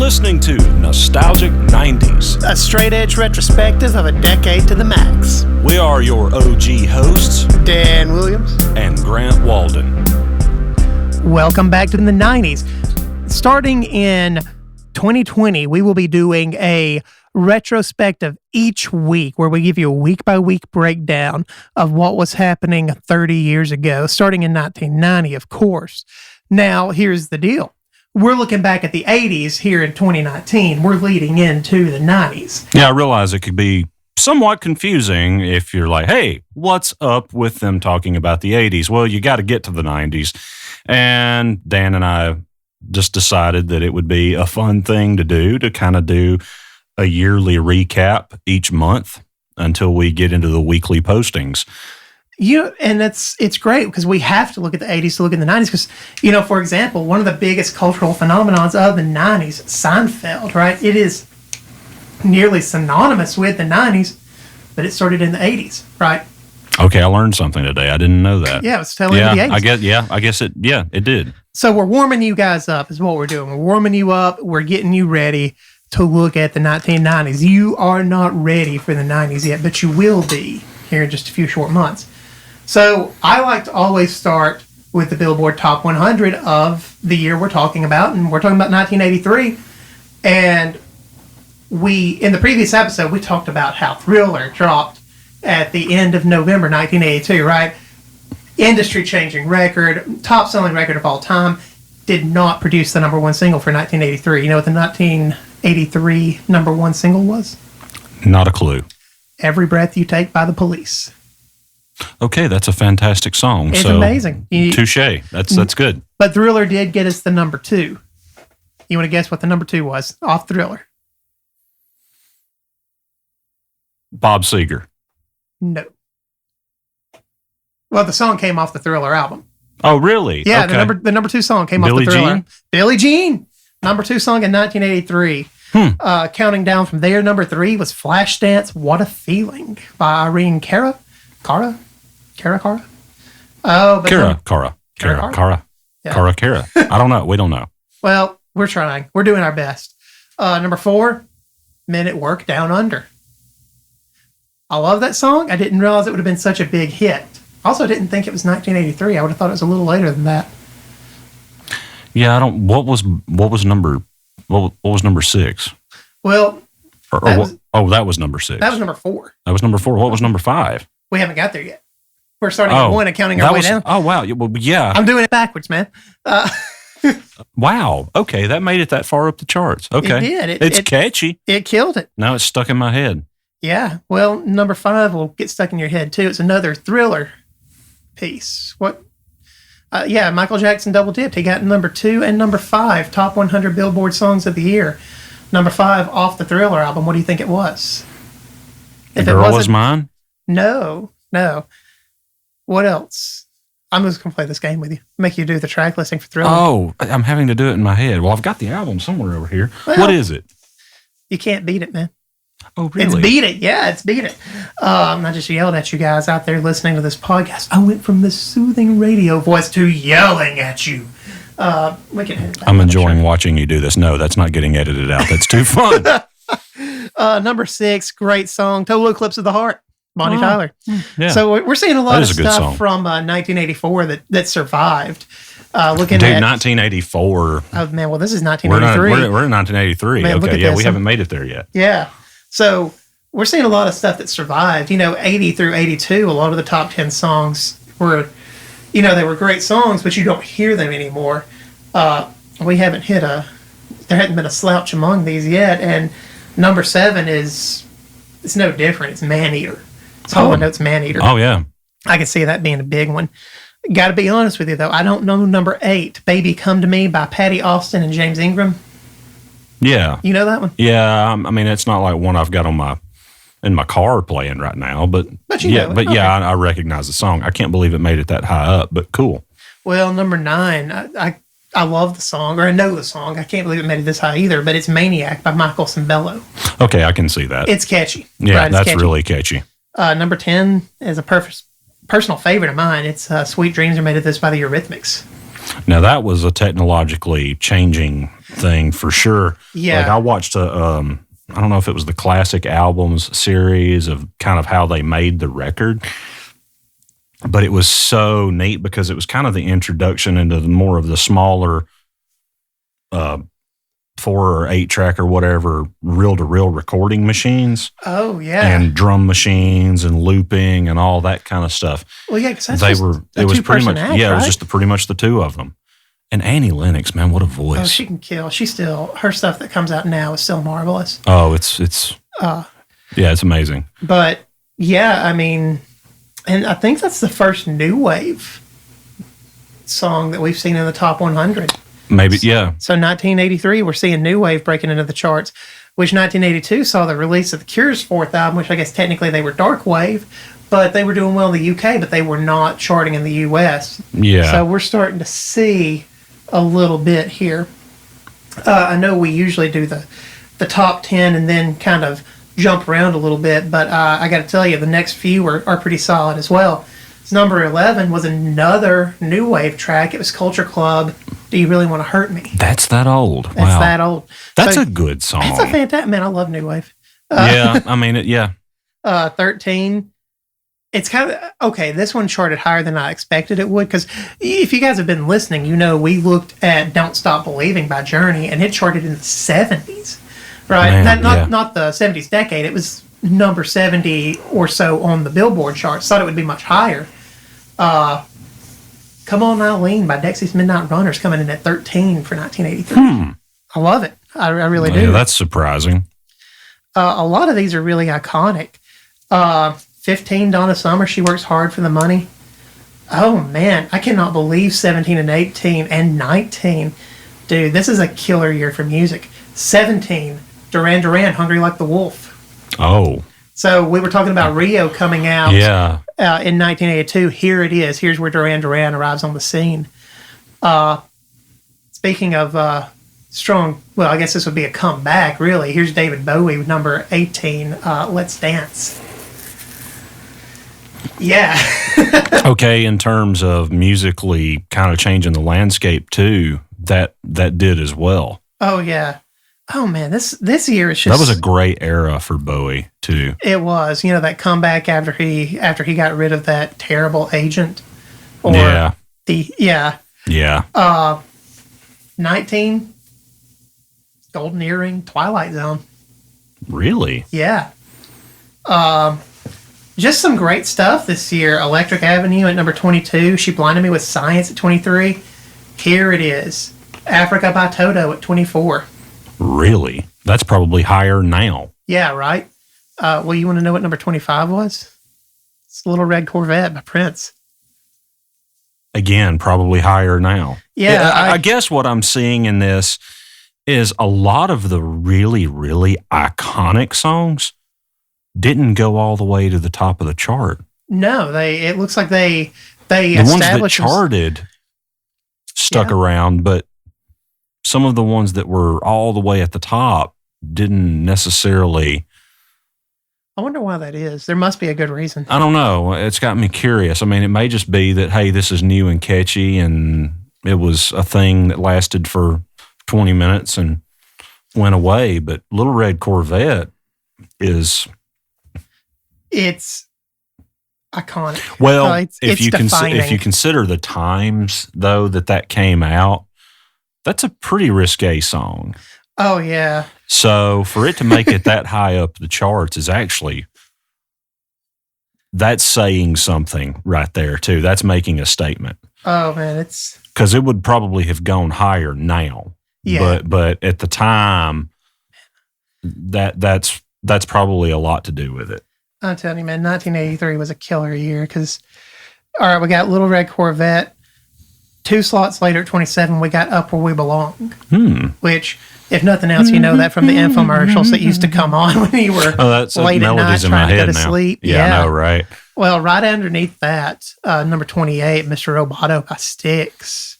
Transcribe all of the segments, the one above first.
listening to Nostalgic 90s, a straight-edge retrospective of a decade to the max. We are your OG hosts, Dan Williams and Grant Walden. Welcome back to the 90s. Starting in 2020, we will be doing a retrospective each week where we give you a week-by-week breakdown of what was happening 30 years ago, starting in 1990, of course. Now, here's the deal. We're looking back at the 80s here in 2019. We're leading into the 90s. Yeah, I realize it could be somewhat confusing if you're like, hey, what's up with them talking about the 80s? Well, you got to get to the 90s. And Dan and I just decided that it would be a fun thing to do, to kind of do a yearly recap each month until we get into the weekly postings. And it's great because we have to look at the 80s to look at the 90s because, for example, one of the biggest cultural phenomenons of the 90s, Seinfeld, right? It is nearly synonymous with the 90s, but it started in the 80s, right? Okay, I learned something today. I didn't know that. Yeah, it was telling you the 80s. I guess it did. So we're warming you guys up is what we're doing. We're warming you up. We're getting you ready to look at the 1990s. You are not ready for the 90s yet, but you will be here in just a few short months. So I like to always start with the Billboard Top 100 of the year we're talking about, and we're talking about 1983. And in the previous episode, we talked about how Thriller dropped at the end of November 1982, right? Industry-changing record, top-selling record of all time, did not produce the number one single for 1983. You know what the 1983 number one single was? Not a clue. Every Breath You Take by the Police. Okay, that's a fantastic song. It's amazing. Touche. That's good. But Thriller did get us the number two. You want to guess what the number two was off Thriller? Bob Seger. No. Well, the song came off the Thriller album. Oh, really? Yeah, okay. the number two song came Billie off the Thriller. Jean? Billie Jean. Number two song in 1983. Counting down from there, number three was Flashdance, What a Feeling by Irene Cara. Oh, but Cara. I don't know. We don't know. Well, we're trying. We're doing our best. Number four, Men at Work Down Under. I love that song. I didn't realize it would have been such a big hit. Also, didn't think it was 1983. I would have thought it was a little later than that. Yeah, I don't. What was number 6? Well, that was number 6. That was number 4. That was number 4. What was number 5? We haven't got there yet. We're starting at 1 and counting our way down. Oh, wow. Well, yeah. I'm doing it backwards, man. Wow. Okay, that made it that far up the charts. Okay. It did. It's catchy. It killed it. Now it's stuck in my head. Yeah. Well, number 5 will get stuck in your head, too. It's another Thriller piece. What? Yeah, Michael Jackson double dipped. He got number 2 and number 5, top 100 Billboard songs of the year. Number 5 off the Thriller album. What do you think it was? The Girl Was Mine? No. What else? I'm just going to play this game with you. Make you do the track listing for Thriller. Oh, I'm having to do it in my head. Well, I've got the album somewhere over here. Well, what is it? You can't beat it, man. Oh, really? It's Beat It. Yeah, it's Beat It. I'm not just yelling at you guys out there listening to this podcast. I went from the soothing radio voice to yelling at you. I'm enjoying watching you do this. No, that's not getting edited out. That's too fun. Number 6, great song, Total Eclipse of the Heart, Bonnie Tyler. Yeah. So we're seeing a lot of stuff from 1984 that survived. Looking Dude, at 1984. Oh man, well this is 1983. We're in 1983. Man, okay, yeah, we haven't made it there yet. Yeah. So we're seeing a lot of stuff that survived. 80 through 82, a lot of the top 10 songs were, they were great songs, but you don't hear them anymore. We haven't there hadn't been a slouch among these yet. And number 7 it's no different. It's Maneater. It's all I know. It's Maneater. Oh, yeah. I can see that being a big one. Got to be honest with you, though. I don't know number 8, Baby Come to Me by Patty Austin and James Ingram. Yeah. You know that one? Yeah. I mean, it's not like one I've got in my car playing right now, but yeah, I recognize the song. I can't believe it made it that high up, but cool. Well, number 9, I love the song, or I know the song. I can't believe it made it this high either, but it's Maniac by Michael Cimbello. Okay, I can see that. It's catchy. Yeah, right? That's catchy. Really catchy. Number 10 is a personal favorite of mine. It's Sweet Dreams Are Made of This by the Eurythmics. Now, that was a technologically changing thing for sure. Yeah. Like I watched I don't know if it was the classic albums series of kind of how they made the record, but it was so neat because it was kind of the introduction into more of the smaller 4 or 8 track or whatever reel to reel recording machines. Oh yeah. And drum machines and looping and all that kind of stuff. Well, yeah, because it was pretty much act, it was right? just pretty much the two of them. And Annie Lennox, man, what a voice! Oh, she can kill. She still, her stuff that comes out now is still marvelous. Oh, it's it's amazing. But yeah, I mean, and I think that's the first new wave song that we've seen in the top 100. Maybe, yeah. So 1983, we're seeing new wave breaking into the charts, which 1982 saw the release of The Cure's 4th album, which I guess technically they were dark wave, but they were doing well in the UK, but they were not charting in the US. Yeah. So we're starting to see a little bit here. I know we usually do the top 10 and then kind of jump around a little bit, but I got to tell you, the next few are pretty solid as well. So number 11 was another new wave track. It was Culture Club, Do You Really Want to Hurt Me? That's that old. That's that old. That's So a good song. It's a fantastic, man, I love new wave. Yeah, I mean, yeah. 13. It's kind of, okay, this one charted higher than I expected it would, because if you guys have been listening, you know we looked at Don't Stop Believing by Journey, and it charted in the 70s, right? Man, Not the 70s decade. It was number 70 or so on the Billboard charts. Thought it would be much higher. Come On Eileen by Dexy's Midnight Runners coming in at 13 for 1983. I love it. I really do. Yeah, that's surprising. A lot of these are really iconic. 15, Donna Summer, She Works Hard for the Money. Oh, man. I cannot believe 17 and 18 and 19. Dude, this is a killer year for music. 17, Duran Duran, Hungry Like the Wolf. Oh. So we were talking about Rio coming out in 1982. Here it is. Here's where Duran Duran arrives on the scene. Speaking of strong, well, I guess this would be a comeback, really. Here's David Bowie with number 18, Let's Dance. Yeah. Okay, in terms of musically kind of changing the landscape too, that did as well. Oh yeah. Oh man, this year is just, that was a great era for Bowie too. It was, that comeback after he got rid of that terrible agent. Or yeah. 19, Golden Earring, Twilight Zone. Really? Yeah. Just some great stuff this year. Electric Avenue at number 22. She Blinded Me with Science at 23. Here it is. Africa by Toto at 24. Really? That's probably higher now. Yeah, right? Well, you want to know what number 25 was? It's Little Red Corvette by Prince. Again, probably higher now. Yeah. I guess what I'm seeing in this is a lot of the really, really iconic songs didn't go all the way to the top of the chart. No, it looks like they the ones that charted stuck around, but some of the ones that were all the way at the top didn't necessarily. I wonder why that is. There must be a good reason. I don't know. It's got me curious. I mean, it may just be that, hey, this is new and catchy, and it was a thing that lasted for 20 minutes and went away. But Little Red Corvette is... It's iconic. Well, it's if you consider the times, though, that came out, that's a pretty risque song. Oh, yeah. So for it to make it that high up the charts is actually, that's saying something right there, too. That's making a statement. Oh, man, it's... Because it would probably have gone higher now. Yeah. But at the time, that's probably a lot to do with it. I'm telling you, man, 1983 was a killer year because, all right, we got Little Red Corvette. 2 slots later at 27, we got Up Where We Belong, which, if nothing else, you know that from the infomercials that used to come on when you were late at night trying to go to sleep. Yeah, I know, right? Well, right underneath that, number 28, Mr. Roboto by Styx.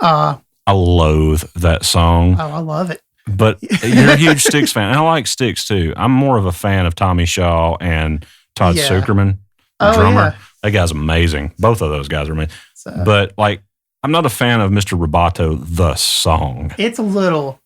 I loathe that song. Oh, I love it. But you're a huge Styx fan. I like Styx too. I'm more of a fan of Tommy Shaw and Todd Sucherman, the drummer. Yeah. That guy's amazing. Both of those guys are amazing. So, but like I'm not a fan of Mr. Roboto, the song. It's a little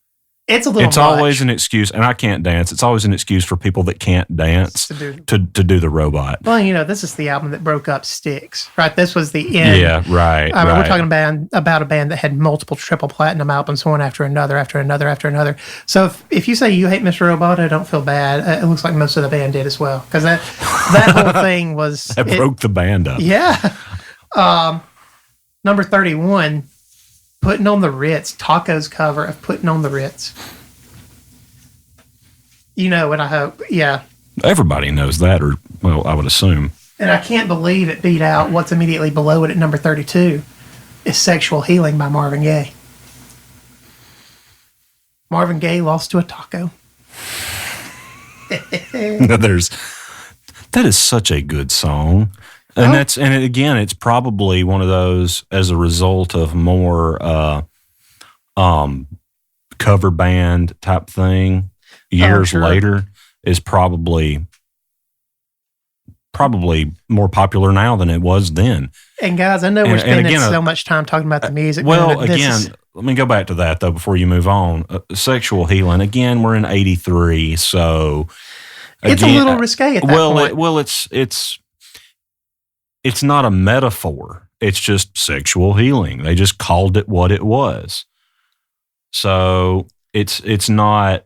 It's much. Always an excuse, and I can't dance. It's always an excuse for people that can't dance to do the robot. Well, this is the album that broke up Styx, right? This was the end. Yeah, right. I mean, we're talking about a band that had multiple triple platinum albums, one after another, after another, after another. So if you say you hate Mr. Roboto, don't feel bad. It looks like most of the band did as well, because that whole thing was that broke the band up. Yeah. Number 31. Putting on the Ritz, Taco's cover of Putting on the Ritz. And I hope, yeah. Everybody knows that, or, well, I would assume. And I can't believe it beat out what's immediately below it at number 32 is Sexual Healing by Marvin Gaye. Marvin Gaye lost to a taco. That is such a good song. And it's probably one of those as a result of more cover band type thing years later is probably more popular now than it was then. And guys, I know we're spending so much time talking about the music. Well, let me go back to that though before you move on. Sexual Healing. Again, we're in '83, so it's a little risque at that point. It's not a metaphor. It's just sexual healing. They just called it what it was. So it's not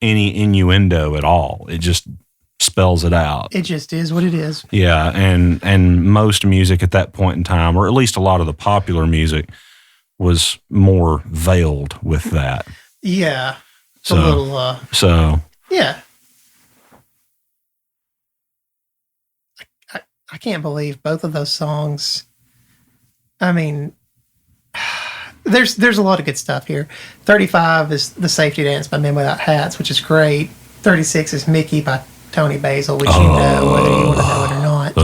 any innuendo at all. It just spells it out. It just is what it is. Yeah, and most music at that point in time, or at least a lot of the popular music, was more veiled with that. Yeah. Yeah. I can't believe both of those songs. I mean, there's a lot of good stuff here. 35 is The Safety Dance by Men Without Hats, which is great. 36 is Mickey by Tony Basil, which you know whether you want to know it or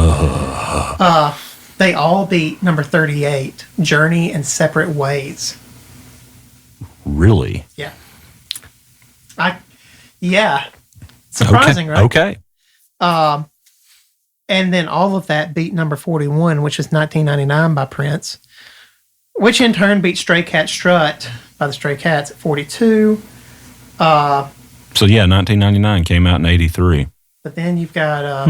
not. They all beat number 38, Journey and Separate Ways. Really? Yeah. Surprising, right? Okay. And then all of that beat number 41, which is 1999 by Prince, which in turn beat Stray Cat Strut by the Stray Cats at 42. 1999 came out in '83. But then you've got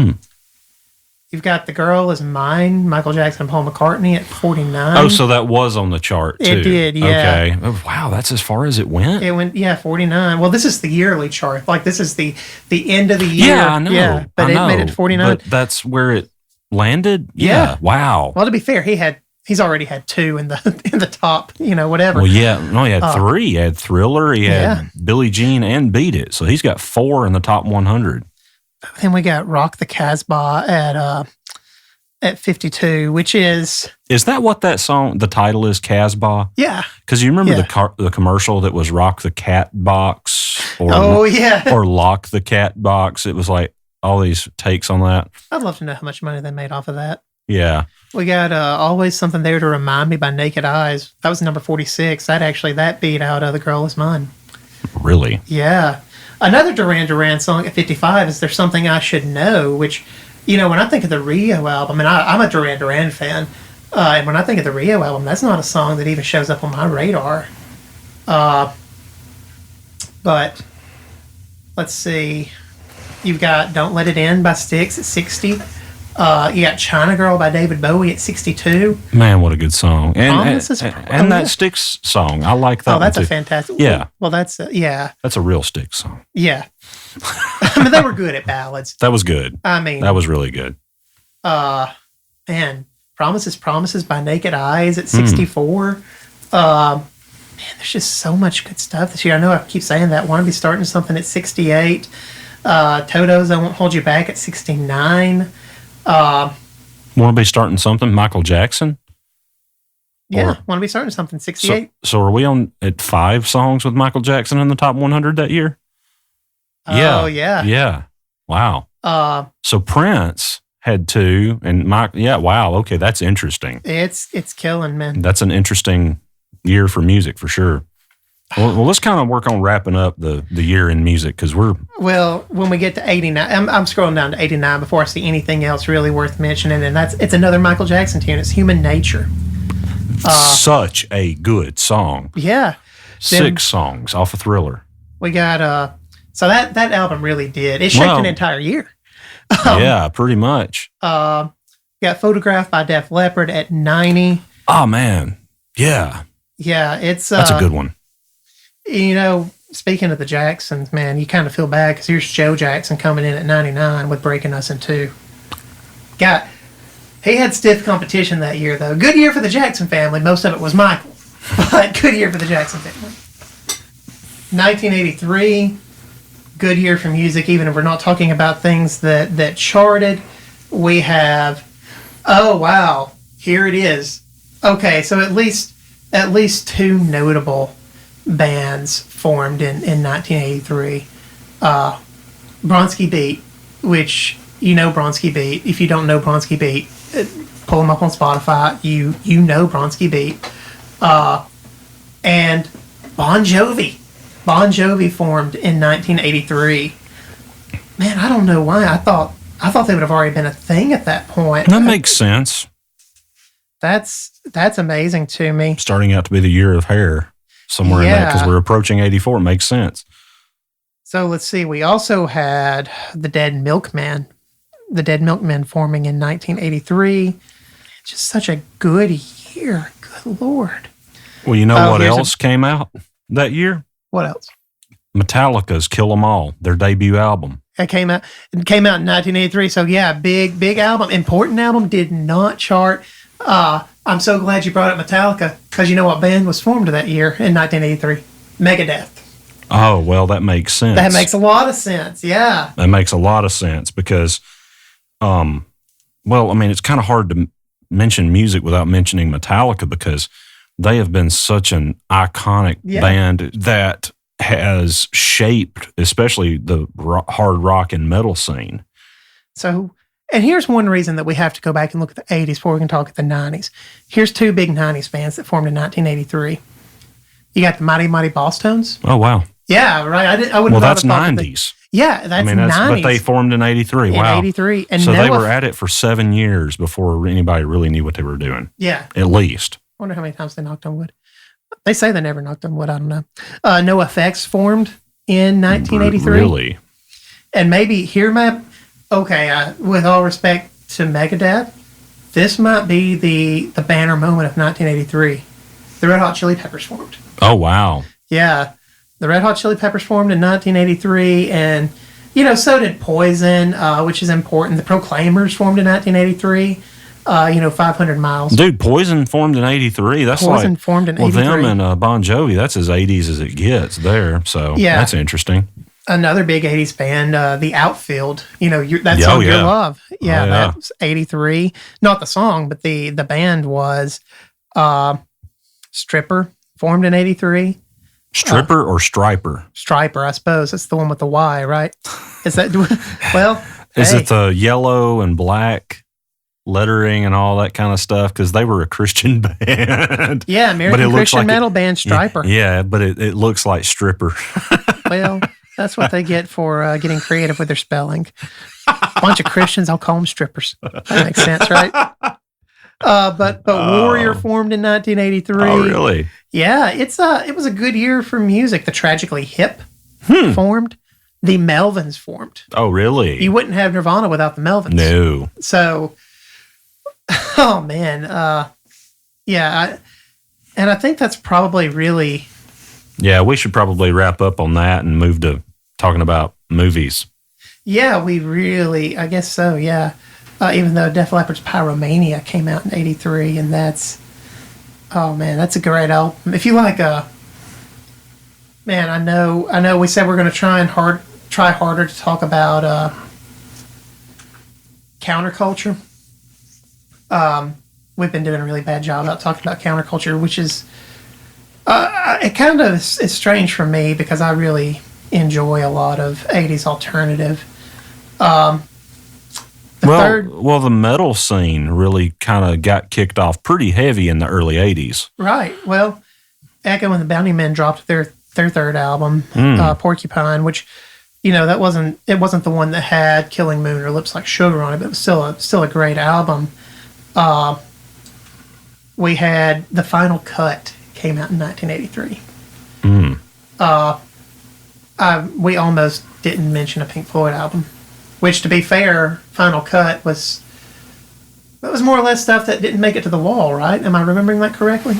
The Girl Is Mine, Michael Jackson and Paul McCartney at 49. Oh, so that was on the chart too. It did, yeah. Okay. Oh, wow, that's as far as it went? It went, 49. Well, this is the yearly chart. Like, this is the end of the year. Yeah, I know. Yeah, but it made it to 49. But that's where it landed? Yeah. Wow. Well, to be fair, he's already had two in the top, whatever. Well, yeah. No, he had three. He had Thriller, he had Billie Jean, and Beat It. So he's got 4 in the top 100. Then we got Rock the Casbah at 52, which is... Is that what that song, the title is, Casbah? Yeah. Because you remember the commercial that was Rock the Cat Box? Or Lock the Cat Box. It was like all these takes on that. I'd love to know how much money they made off of that. Yeah. We got Always Something There to Remind Me by Naked Eyes. That was number 46. That beat out The Girl Is Mine. Really? Yeah. Another Duran Duran song at 55 is There's Something I Should Know, which, when I think of the Rio album, and I'm a Duran Duran fan, and when I think of the Rio album, that's not a song that even shows up on my radar. But let's see. You've got Don't Let It End by Styx at 60. You got China Girl by David Bowie at 62. Man, what a good song. And that Styx song. I like that. Oh, that's a fantastic. Yeah. Well, that's That's a real Styx song. Yeah. I mean, they were good at ballads. That was good. I mean, that was really good. Man, Promises by Naked Eyes at 64. Man, there's just so much good stuff this year. I know I keep saying that. Want to Be Starting Something at 68. Toto's I Won't Hold You Back at 69. Want to Be Starting Something, Michael Jackson? Yeah, Want to Be Starting Something, 68. So are we on at 5 songs with Michael Jackson in the top 100 that year? Oh, yeah. Yeah. Wow. So Prince had 2, and wow. Okay, that's interesting. It's killing, man. That's an interesting year for music, for sure. Well, let's kind of work on wrapping up the year in music, because we're... Well, when we get to 89, I'm scrolling down to 89 before I see anything else really worth mentioning, and it's another Michael Jackson tune. It's Human Nature. Such a good song. Yeah. 6 songs off of Thriller. We got, so that album really did. It shaped an entire year. Yeah, pretty much. Got Photographed by Def Leppard at 90. Oh, man. Yeah. Yeah, That's a good one. You know, speaking of the Jacksons, man, you kind of feel bad because here's Joe Jackson coming in at 99 with Breaking Us in Two. He had stiff competition that year, though. Good year for the Jackson family. Most of it was Michael, but good year for the Jackson family. 1983, good year for music, even if we're not talking about things that charted. We have, oh, wow, here it is. Okay, so at least 2 notable bands formed in 1983. Bronski Beat, which you know Bronski Beat. If you don't know Bronski Beat, pull them up on Spotify. You know Bronski Beat. And Bon Jovi. Bon Jovi formed in 1983. Man, I don't know why. I thought they would have already been a thing at that point. That makes sense. That's amazing to me. Starting out to be the year of hair, somewhere in that, because we're approaching 84. It makes sense. So let's see. We also had the Dead Milkmen forming in 1983. Just such a good year. Good Lord. Well, you know what else came out that year? What else? Metallica's Kill 'Em All, their debut album. It came out in 1983. So yeah, big album, important album. Did not chart. I'm so glad you brought up Metallica because you know what band was formed that year in 1983? Megadeth. Oh, well, that makes sense. That makes a lot of sense. Yeah. That makes a lot of sense because, well, I mean, it's kind of hard to mention music without mentioning Metallica because they have been such an iconic band that has shaped, especially the hard rock and metal scene. So, and here's one reason that we have to go back and look at the 80s before we can talk at the 90s. Here's 2 big 90s bands that formed in 1983. You got the Mighty Mighty Boss Tones. Oh, wow. Yeah, right. I wouldn't. Well, that's 90s. Yeah, that's 90s. But they formed in 83. Wow. In 83. And so they were at it for 7 years before anybody really knew what they were doing. Yeah. At least. I wonder how many times they knocked on wood. They say they never knocked on wood. I don't know. No Effects formed in 1983. Really? And maybe with all respect to Megadeth, this might be the banner moment of 1983. The Red Hot Chili Peppers formed. Oh, wow. Yeah. The Red Hot Chili Peppers formed in 1983, and, so did Poison, which is important. The Proclaimers formed in 1983, 500 Miles. Dude, Poison formed in 83. That's Poison formed in 83. Well, them and Bon Jovi, that's as 80s as it gets there, so that's interesting. Another big 80s band, The Outfield, that's Song Your Love. Yeah, that's 83. Not the song, but the band was Stripper, formed in 83. Stripper or Striper? Striper, I suppose. That's the one with the Y, right? Is that, well... Is it the yellow and black lettering and all that kind of stuff? Because they were a Christian band. Yeah, American Christian metal band, Striper. Yeah, but it looks like Stripper. Well, that's what they get for getting creative with their spelling. A bunch of Christians, I'll call them strippers. That makes sense, right? But Warrior formed in 1983. Oh, really? Yeah, it was a good year for music. The Tragically Hip formed. The Melvins formed. Oh, really? You wouldn't have Nirvana without the Melvins. No. So, oh man, and I think that's probably really. Yeah, we should probably wrap up on that and move to talking about movies. Yeah, I guess so. Yeah. Even though Def Leppard's Pyromania came out in 83, and that's a great album. If you like man, I know we said we're going to try harder to talk about counterculture. We've been doing a really bad job about talking about counterculture, which is it kind of is strange for me because I really enjoy a lot of 80s alternative. The metal scene really kind of got kicked off pretty heavy in the early 80s. Right. Well, Echo and the Bounty Men dropped their third album, Porcupine, which, it wasn't the one that had Killing Moon or Lips Like Sugar on it, but it was still a great album. The third album, Porcupine, which, that wasn't the one that had Killing Moon or Lips Like Sugar on it, but it was still a great album. we had The Final Cut came out in 1983. Mm. We almost didn't mention a Pink Floyd album, which, to be fair, Final Cut was more or less stuff that didn't make it to the wall, right? Am I remembering that correctly?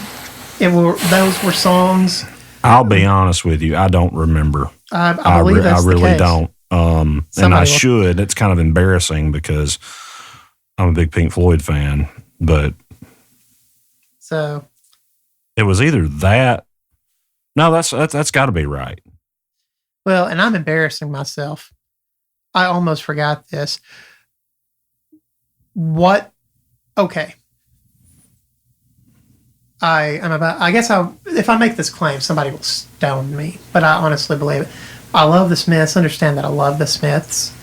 Those were songs. I'll be honest with you, I don't remember. I believe that's I really the case. don't. And I should. It's kind of embarrassing because I'm a big Pink Floyd fan, but so it was either that. No, that's got to be right. Well, and I'm embarrassing myself. I almost forgot this. What? Okay. If I make this claim, somebody will stone me, but I honestly believe it. I love the Smiths. Understand that I love the Smiths.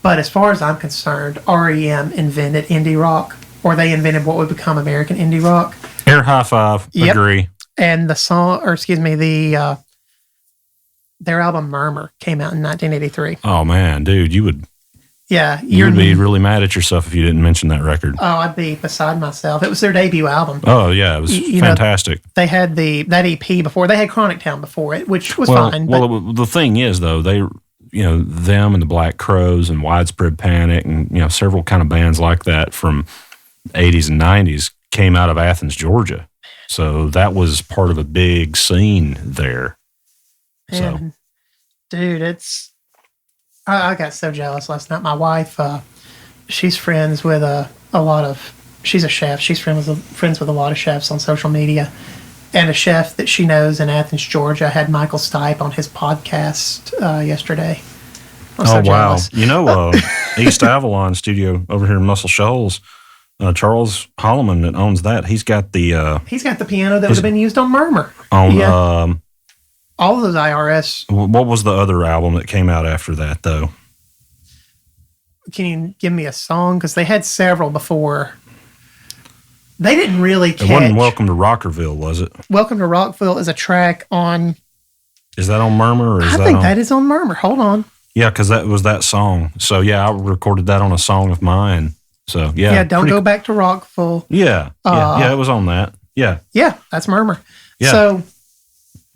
But as far as I'm concerned, REM invented indie rock, or they invented what would become American indie rock. Air high five. Yep. Agree. And their album Murmur came out in 1983. Oh man, dude, you would be really mad at yourself if you didn't mention that record. Oh, I'd be beside myself. It was their debut album. Oh yeah, it was fantastic. They had that EP before. They had Chronic Town before it, which was fine. Well, the thing is though, them and the Black Crowes and Widespread Panic and several kind of bands like that from 80s and 90s came out of Athens, Georgia. So that was part of a big scene there. And, dude, I got so jealous last night. My wife, she's friends with she's a chef. She's friends with a lot of chefs on social media. And a chef that she knows in Athens, Georgia, had Michael Stipe on his podcast yesterday. I'm so jealous. Wow. East Avalon studio over here in Muscle Shoals, Charles Holloman that owns that, he's got the piano that would have been used on Murmur. All of those IRS. What was the other album that came out after that, though? Can you give me a song? Because they had several before. They didn't really catch. It wasn't Welcome to Rockerville, was it? Welcome to Rockville is a track on. Is that on Murmur? I think that is on Murmur. Hold on. Yeah, because that was that song. So, yeah, I recorded that on a song of mine. So, yeah. Yeah, Don't Go Back to Rockville. Yeah. It was on that. Yeah. Yeah, that's Murmur. Yeah. So,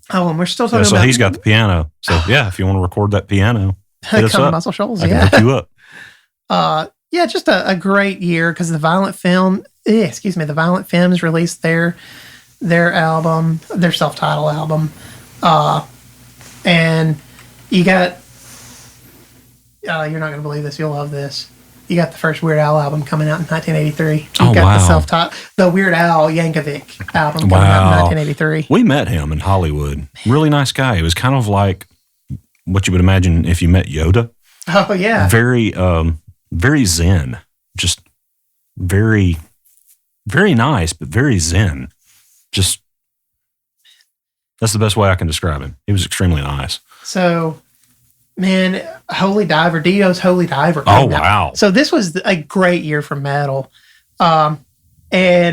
and we're still talking about. So he's got the piano. So, yeah, if you want to record that piano, hit us come up. to Muscle Shoals. I can hook you up. Just a great year because the Violent Femmes released their album, their self-titled album. And you got, you're not going to believe this. You'll love this. You got the first Weird Al album coming out in 1983. You got the Weird Al Yankovic album coming out in 1983. We met him in Hollywood. Really nice guy. It was kind of like what you would imagine if you met Yoda. Oh, yeah. Very, very zen. Just very, very nice, but very zen. Just, that's the best way I can describe him. He was extremely nice. So, man, Holy Diver, Dio's Holy Diver. Wow. So this was a great year for metal. And,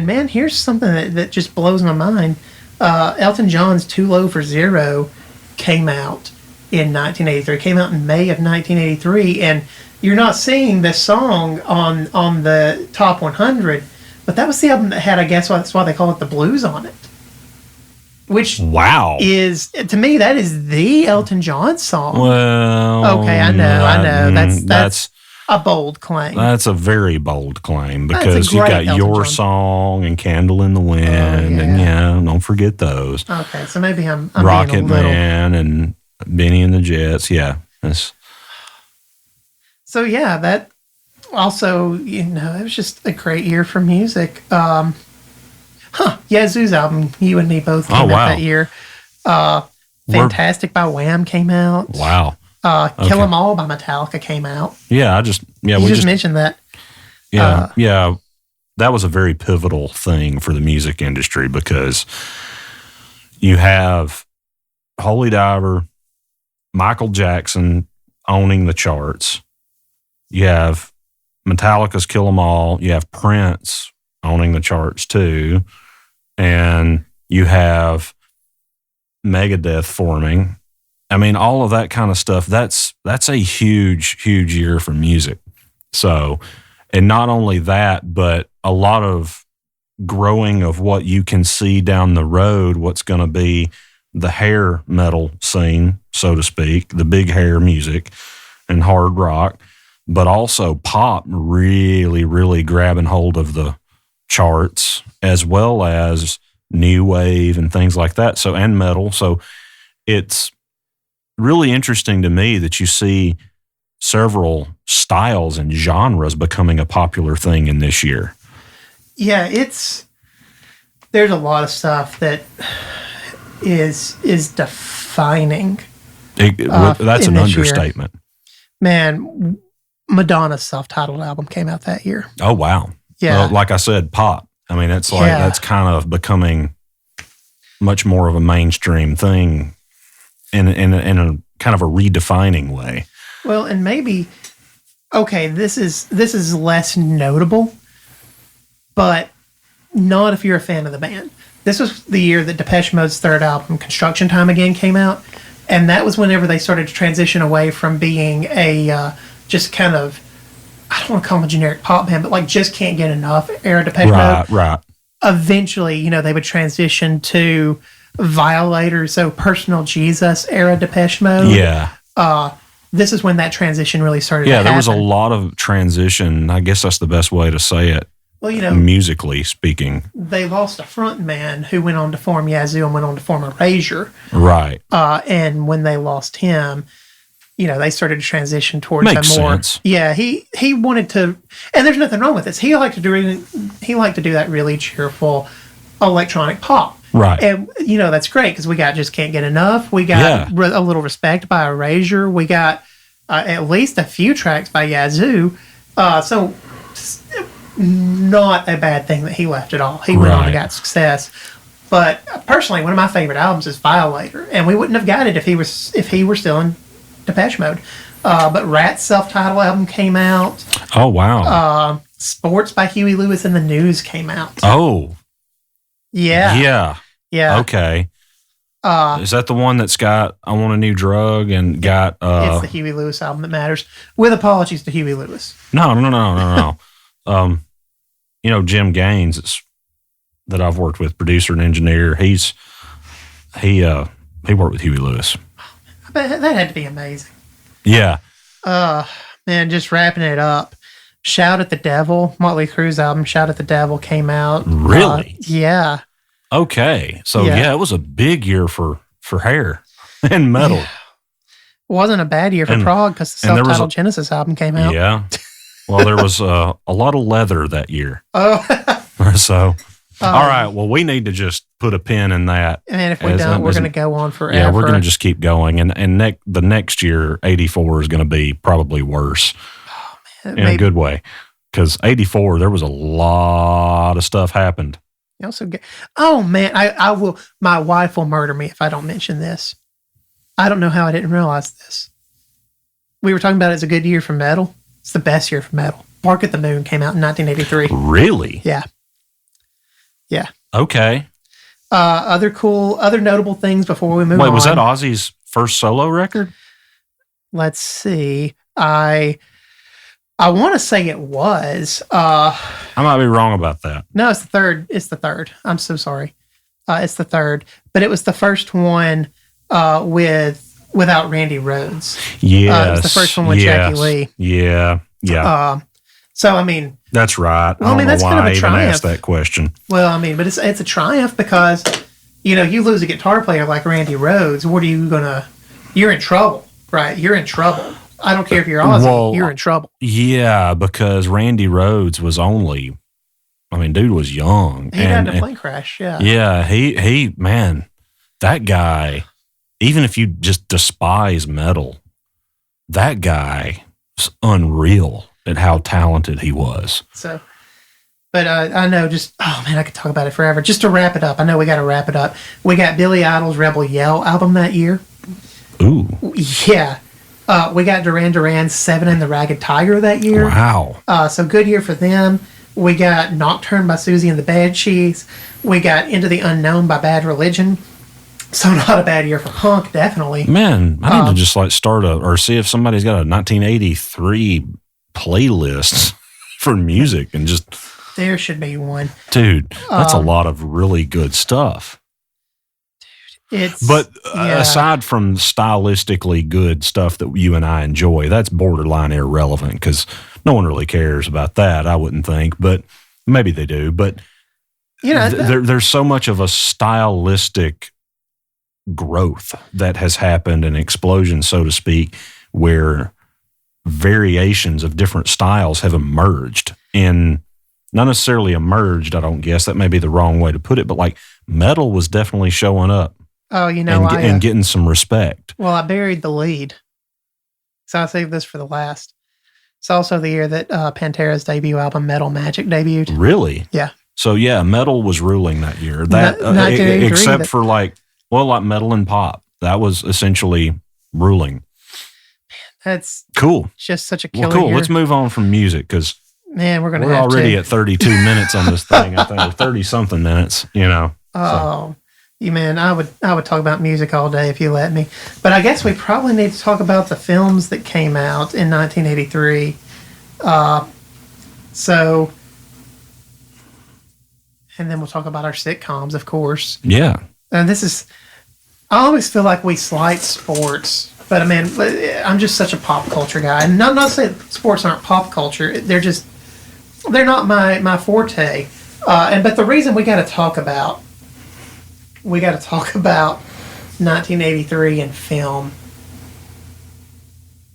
man, here's something that just blows my mind. Elton John's Too Low for Zero came out in 1983. Came out in May of 1983. And you're not seeing this song on the top 100, but that was the album that had, I guess that's why they call it the blues on it. Which is, to me, that is the Elton John song. Well, okay, I know. That's a bold claim. That's a very bold claim because you got Elton Your John Song and Candle in the Wind, and don't forget those. Okay, so maybe I'm Rocket being a little... Man and Benny and the Jets. Yeah, so yeah, that also, it was just a great year for music. Yazoo's album, You and Me Both, came out that year. Fantastic by Wham came out. Wow. Kill 'Em All by Metallica came out. Yeah, we just mentioned that. Yeah, that was a very pivotal thing for the music industry because you have Holy Diver, Michael Jackson owning the charts. You have Metallica's Kill 'Em All. You have Prince owning the charts too. And you have Megadeth forming. I mean, all of that kind of stuff, that's a huge, huge year for music. So, and not only that, but a lot of growing of what you can see down the road, what's going to be the hair metal scene, so to speak, the big hair music and hard rock, but also pop really, really grabbing hold of the charts, as well as new wave and things like that. So, and metal. So it's really interesting to me that you see several styles and genres becoming a popular thing in this year. Yeah, there's a lot of stuff that is defining. That's an understatement. Year. Man, Madonna's self-titled album came out that year. Oh, wow. Yeah. Well, like I said, pop. I mean, it's like, that's kind of becoming much more of a mainstream thing in a kind of a redefining way. Well, and maybe, okay, this is less notable, but not if you're a fan of the band. This was the year that Depeche Mode's third album, Construction Time Again, came out, and that was whenever they started to transition away from being a just kind of, I don't want to call them a generic pop band, but like just can't get enough era Depeche Mode. Right. Eventually, they would transition to Violator, so Personal Jesus era Depeche Mode. Yeah. This is when that transition really started to happen. There was a lot of transition. I guess that's the best way to say it. Well, musically speaking. They lost a front man who went on to form Yazoo and went on to form Erasure. Right. And when they lost him, they started to transition towards Makes a more. Sense. Yeah, he wanted to, and there's nothing wrong with this. He liked to do that really cheerful electronic pop. Right. And that's great because we got Just Can't Get Enough. We got a little Respect by Erasure. We got at least a few tracks by Yazoo. So not a bad thing that he left at all. He went on and got success. But personally, one of my favorite albums is Violator, and we wouldn't have got it if he were still in Depeche Mode. But Rat's self-titled album came out. Oh, wow. Sports by Huey Lewis and the News came out. Oh. Yeah. Okay. Is that the one that's got I Want a New Drug and got... it's the Huey Lewis album that matters. With apologies to Huey Lewis. No. Jim Gaines, that I've worked with, producer and engineer, he worked with Huey Lewis. I bet that had to be amazing. Yeah. Man, just wrapping it up. Shout at the Devil, Motley Crue's album, Shout at the Devil, came out. Really? Yeah. Okay. So, it was a big year for hair and metal. Yeah. It wasn't a bad year for prog because the self-titled Genesis album came out. Yeah. Well, there was a lot of leather that year. Oh. So, all right. Well, we need to just put a pin in that. And if we don't, we're going to go on forever. Yeah, we're going to just keep going. And the next year, 84 is going to be probably worse. Oh, man. In a good way. Because 84, there was a lot of stuff happened. Oh, man. I will. My wife will murder me if I don't mention this. I don't know how I didn't realize this. We were talking about it's a good year for metal. It's the best year for metal. Bark at the Moon came out in 1983. Really? Yeah. Okay. Other notable things before we move on. Wait, was that Ozzy's first solo record? Let's see. I want to say it was. I might be wrong about that. No, it's the third. I'm so sorry. It's the third, but it was the first one without Randy Rhoads. Yes. It was the first one with Jackie Lee. Yeah. So, I mean... That's right. Well, I mean, that's kind of a triumph. I even asked that question. Well, I mean, but it's a triumph because, you lose a guitar player like Randy Rhoads, what are you going to... You're in trouble, right? You're in trouble. I don't care if you're Ozzy, you're in trouble. Yeah, because Randy Rhoads was only... I mean, dude was young. He died in a plane crash, yeah. Yeah, he man, that guy, even if you just despise metal, that guy was unreal at how talented he was. So, but I know I could talk about it forever. Just to wrap it up, I know we got to wrap it up. We got Billy Idol's Rebel Yell album that year. Ooh. Yeah. We got Duran Duran's Seven and the Ragged Tiger that year. Wow. So good year for them. We got Nocturne by Susie and the Banshees. We got Into the Unknown by Bad Religion. So not a bad year for punk, definitely. Man, I need to just start or see if somebody's got a 1983 playlist for music and just There should be one. Dude, that's a lot of really good stuff. But aside from stylistically good stuff that you and I enjoy, that's borderline irrelevant because no one really cares about that, I wouldn't think. But maybe they do. But there's so much of a stylistic growth that has happened, an explosion, so to speak, where variations of different styles have emerged not necessarily emerged, I don't guess. That may be the wrong way to put it, but like metal was definitely showing up. Oh, and getting some respect. Well, I buried the lead. So I saved this for the last. It's also the year that Pantera's debut album, Metal Magic, debuted. Really? Yeah. So, metal was ruling that year. That except for like metal and pop. That was essentially ruling. That's cool. Just such a killer cool. year. Let's move on from music because we're already at 32 minutes on this thing. I think 30-something minutes, Oh. So. Man, I would talk about music all day if you let me. But I guess we probably need to talk about the films that came out in 1983. And then we'll talk about our sitcoms, of course. Yeah. And I always feel like we slight sports, but I mean, I'm just such a pop culture guy. And not saying sports aren't pop culture. They're not my forte. But the reason we got to talk about 1983 in film.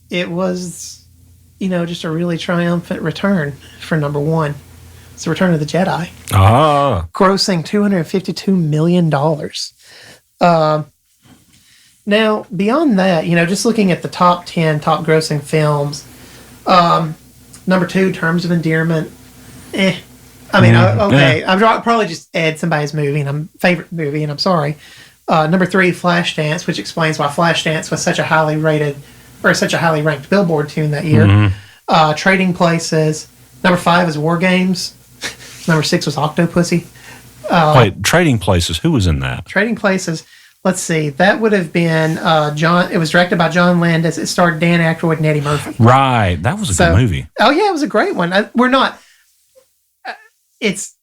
It was, just a really triumphant return for number one. It's the Return of the Jedi. Grossing $252 million. Now, beyond that, just looking at the top 10 top grossing films, number 2, Terms of Endearment. I mean, okay, I'll probably just add somebody's favorite movie, and I'm sorry. Number 3, Flashdance, which explains why Flashdance was such a highly rated or such a highly ranked Billboard tune that year. Mm-hmm. Trading Places. Number 5 is War Games. Number 6 was Octopussy. Wait, Trading Places. Who was in that? Trading Places. Let's see. That would have been John. It was directed by John Landis. It starred Dan Aykroyd and Eddie Murphy. Right, that was a good movie. Oh yeah, it was a great one. It's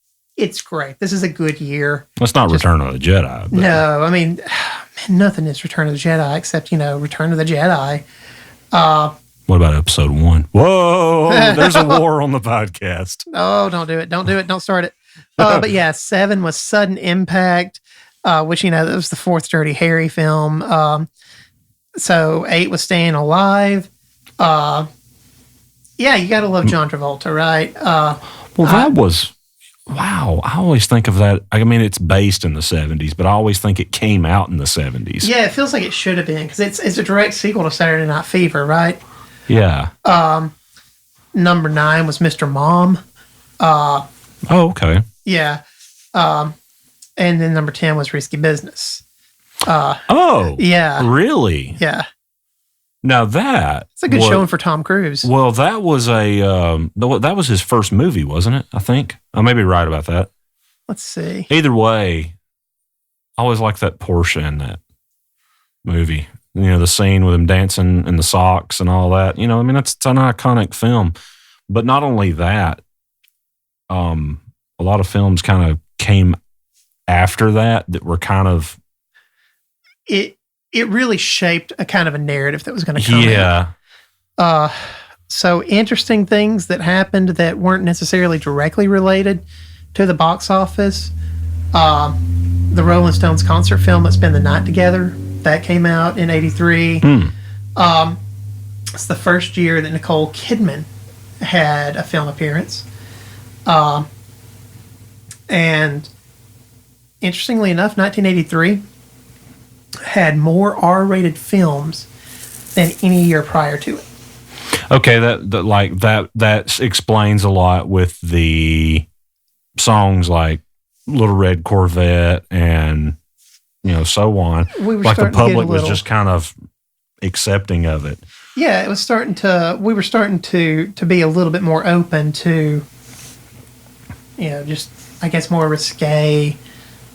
great. This is a good year. It's not Return of the Jedi. But. No, I mean, nothing is Return of the Jedi except, Return of the Jedi. What about episode 1? Whoa, there's a war on the podcast. Oh, don't do it. Don't do it. Don't start it. But yeah, 7 was Sudden Impact, which, that was the 4th Dirty Harry film. So 8 was Staying Alive. Yeah, you got to love John Travolta, right? That was... Wow, I always think of that. I mean, it's based in the 70s, but I always think it came out in the 70s. Yeah, it feels like it should have been because it's a direct sequel to Saturday Night Fever, right? Yeah. Number 9 was Mr. Mom. Okay. Yeah. And then number 10 was Risky Business. Yeah. Really? Yeah. Now it's a good showing for Tom Cruise. Well, that was that was his first movie, wasn't it? I think I may be right about that. Let's see. Either way, I always like that Portia in that movie. The scene with him dancing in the socks and all that. I mean, it's an iconic film. But not only that, a lot of films kind of came after that were kind of It really shaped a kind of a narrative that was going to come out. So interesting things that happened that weren't necessarily directly related to the box office. The Rolling Stones concert film, Let's Spend the Night Together, that came out in 83. It's the first year that Nicole Kidman had a film appearance. And interestingly enough, 1983 had more R-rated films than any year prior to it. Okay, that explains a lot with the songs like Little Red Corvette and so on. Like the public was just kind of accepting of it. Yeah, it was we were starting to be a little bit more open to just I guess more risque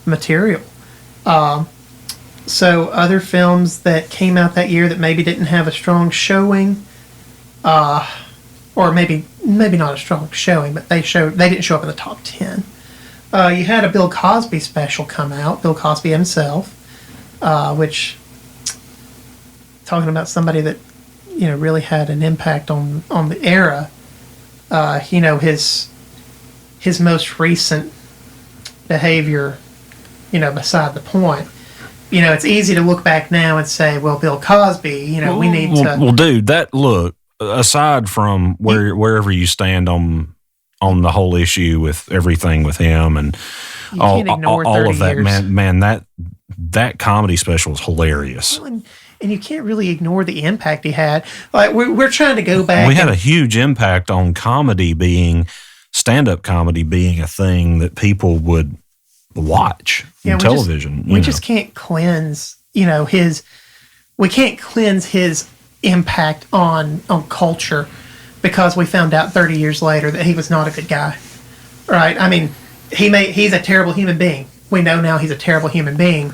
material. So other films that came out that year that maybe didn't have a strong showing, or maybe maybe not a strong showing, but they didn't show up in the top 10. You had a Bill Cosby special come out, Bill Cosby himself, which, talking about somebody that, really had an impact on the era. His most recent behavior, beside the point. It's easy to look back now and say, well, Bill Cosby, we need to. Well, dude, aside from wherever you stand on the whole issue with everything with him and all of that, years. man, that comedy special is hilarious. Well, and you can't really ignore the impact he had. Like we're trying to go back. We had a huge impact on stand-up comedy being a thing that people would watch on television. We just can't cleanse, we can't cleanse his impact on culture because we found out 30 years later that he was not a good guy. Right? I mean, he's a terrible human being. We know now he's a terrible human being.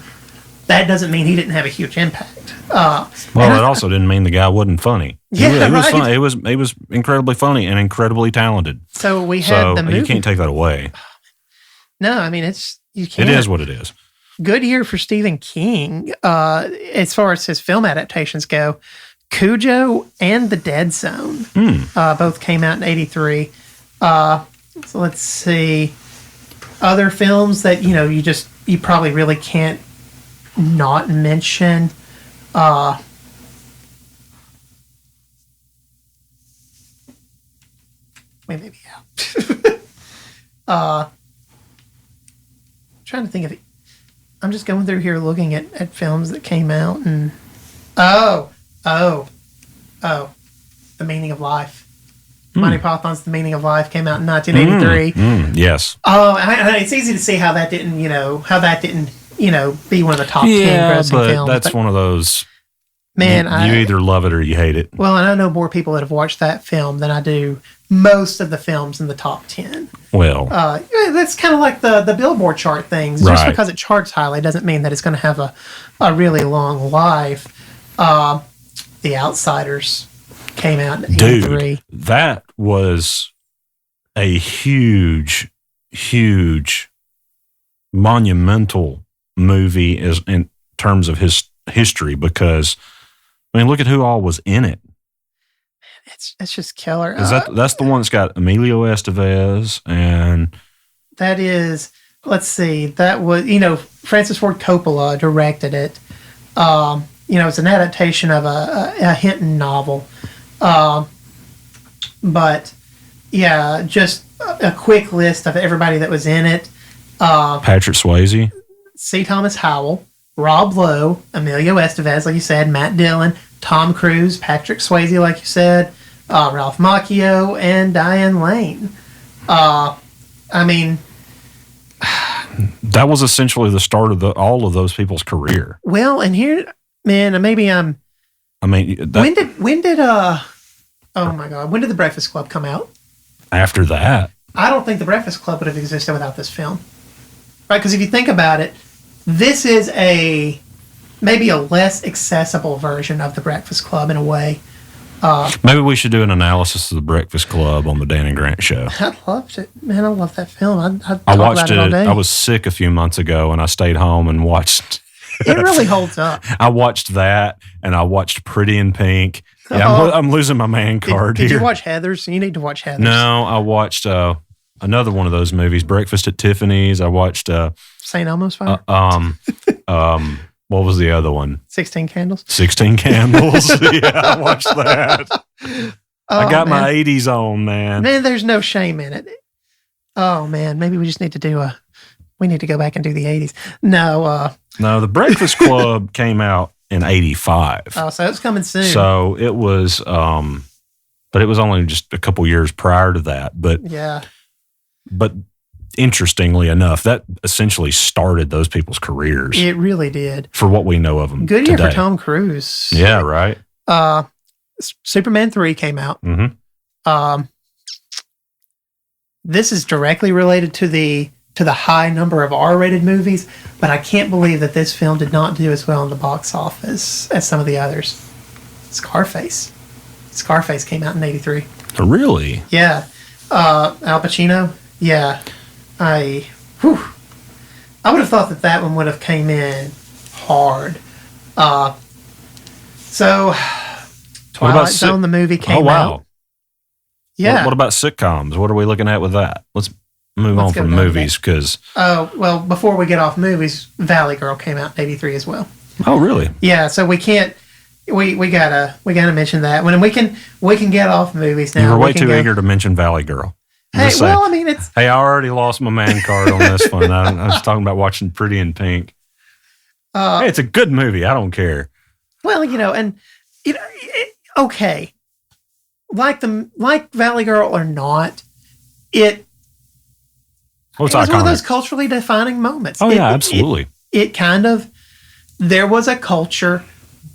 That doesn't mean he didn't have a huge impact. It also didn't mean the guy wasn't funny. Yeah, he was right. funny. He was incredibly funny and incredibly talented. So we had the movie. You can't take that away. No, I mean you can't. It is what it is. Good year for Stephen King as far as his film adaptations go. Cujo and The Dead Zone both came out in '83. So let's see other films that you probably really can't not mention. Maybe out. Trying to think of it. I'm just going through here looking at films that came out and The Meaning of Life. Monty Python's The Meaning of Life came out in 1983. Yes. Oh, and it's easy to see how that didn't be one of the top 10 grossing films. That's one of those. Man, you either love it or you hate it. Well, and I know more people that have watched that film than I do most of the films in the top 10. Well, that's kind of like the Billboard chart things. Just because it charts highly doesn't mean that it's going to have a really long life. The Outsiders came out in '83. Dude, that was a huge, huge, monumental movie in terms of his history because, look at who all was in it. It's just killer. That's the one that's got Emilio Estevez and... That is, let's see, that was, Francis Ford Coppola directed it. It's an adaptation of a Hinton novel. But, yeah, just a quick list of everybody that was in it. Patrick Swayze. C. Thomas Howell, Rob Lowe, Emilio Estevez, like you said, Matt Dillon, Tom Cruise, Patrick Swayze, like you said, Ralph Macchio, and Diane Lane. That was essentially the start of all of those people's career. Well, and here, man, maybe I'm... when did The Breakfast Club come out? After that. I don't think The Breakfast Club would have existed without this film. Right? Because if you think about it, this is maybe a less accessible version of The Breakfast Club in a way. Maybe we should do an analysis of The Breakfast Club on the Dan and Grant Show. I'd love to. Man, I love that film. I watched it all day. I was sick a few months ago and I stayed home and watched. It really holds up. I watched that and I watched Pretty in Pink. Yeah, I'm losing my man card did here. You watch Heathers? You need to watch Heathers. No, I watched another one of those movies, Breakfast at Tiffany's. I watched St. Elmo's Fire. What was the other one? 16 Candles. 16 Candles. Yeah, I watched that. I got my 80s on, man. Man, there's no shame in it. Oh, man. Maybe we just need to we need to go back and do the 80s. No. No, The Breakfast Club came out in 85. Oh, so it's coming soon. So it was, but it was only just a couple years prior to that. But yeah. But interestingly enough, that essentially started those people's careers. It really did. For what we know of them. Good year for Tom Cruise. Yeah, right. Superman 3 came out. Mm-hmm. This is directly related to the high number of R-rated movies, but I can't believe that this film did not do as well in the box office as some of the others. Scarface. Scarface came out in '83. Really? Yeah. Al Pacino. Yeah. I would have thought that one would have came in hard. So Twilight Zone, the movie came out. Yeah. What about sitcoms? What are we looking at with that? Let's move on from movies because. Oh, well, before we get off movies, Valley Girl came out in '83 as well. Oh, really? Yeah. So we can't. We gotta mention that when we can get off movies now. You were way too eager to mention Valley Girl. Hey, well, I mean, it's. Hey, I already lost my man card on this one. I was talking about watching Pretty in Pink. Hey, it's a good movie. I don't care. Well, okay. Like Valley Girl or not, it was one of those culturally defining moments. Oh, yeah, absolutely. It kind of, there was a culture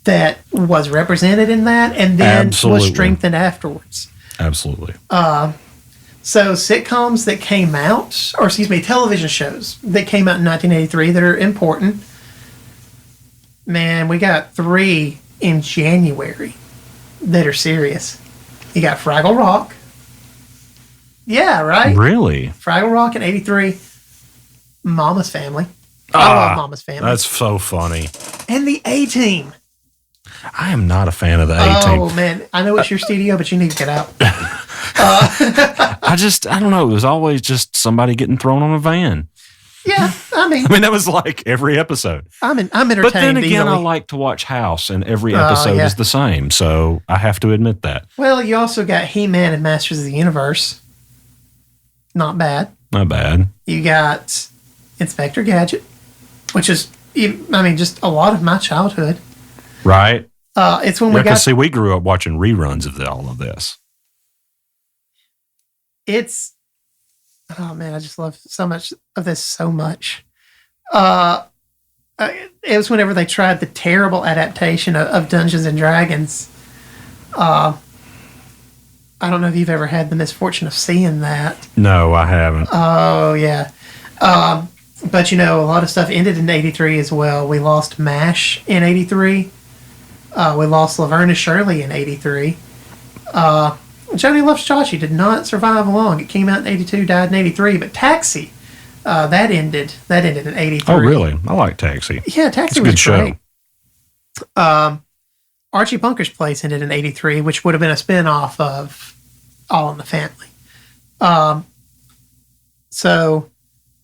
that was represented in that and then was strengthened afterwards. Absolutely. So sitcoms that came out, or excuse me, television shows that came out in 1983 that are important. Man, we got 3 in January that are serious. You got Fraggle Rock. Yeah, right? Really? Fraggle Rock in '83. Mama's Family. I love Mama's Family. That's so funny. And the A-Team. I am not a fan of the A-Team. Oh, man. I know it's your studio, but you need to get out. I don't know. It was always just somebody getting thrown on a van. Yeah, I mean, that was like every episode. I'm entertained. But then again, easily. I like to watch House, and every episode is the same. So I have to admit that. Well, you also got He-Man and Masters of the Universe. Not bad. Not bad. You got Inspector Gadget, which is, just a lot of my childhood. Right. It's when we got. We grew up watching reruns of all of this. Oh man, I just love so much of this so much. It was whenever they tried the terrible adaptation of Dungeons and Dragons. I don't know if you've ever had the misfortune of seeing that. No, I haven't. Oh yeah. But a lot of stuff ended in '83 as well. We lost MASH in '83. We lost Laverne and Shirley in '83. Johnny Loves Chachi did not survive long. It came out in '82, died in '83. But Taxi, that ended in '83. Oh, really? I like Taxi. Yeah, Taxi was a good show. Archie Bunker's Place ended in '83, which would have been a spin-off of All in the Family. So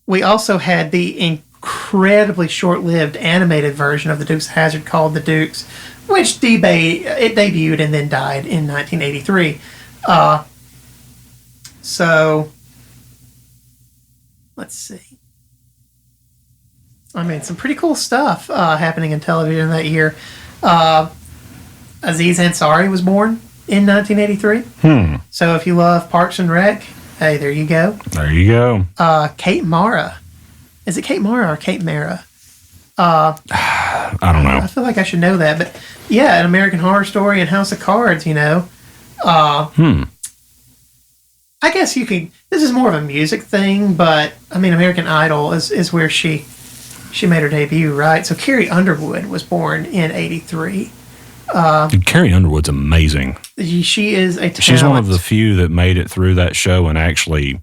we also had the incredibly short-lived animated version of the Dukes of Hazzard called The Dukes, which debuted and then died in 1983. So let's see. Some pretty cool stuff happening in television that year. Aziz Ansari was born in 1983. So if you love Parks and Rec, hey, there you go. There you go. Kate Mara. Is it Kate Mara or Kate Mara? I don't know. I feel like I should know that. But yeah, an American Horror Story and House of Cards, I guess you could. This is more of a music thing, but American Idol is where she made her debut, right? So Carrie Underwood was born in '83. Carrie Underwood's amazing. She is a talent. She's one of the few that made it through that show and actually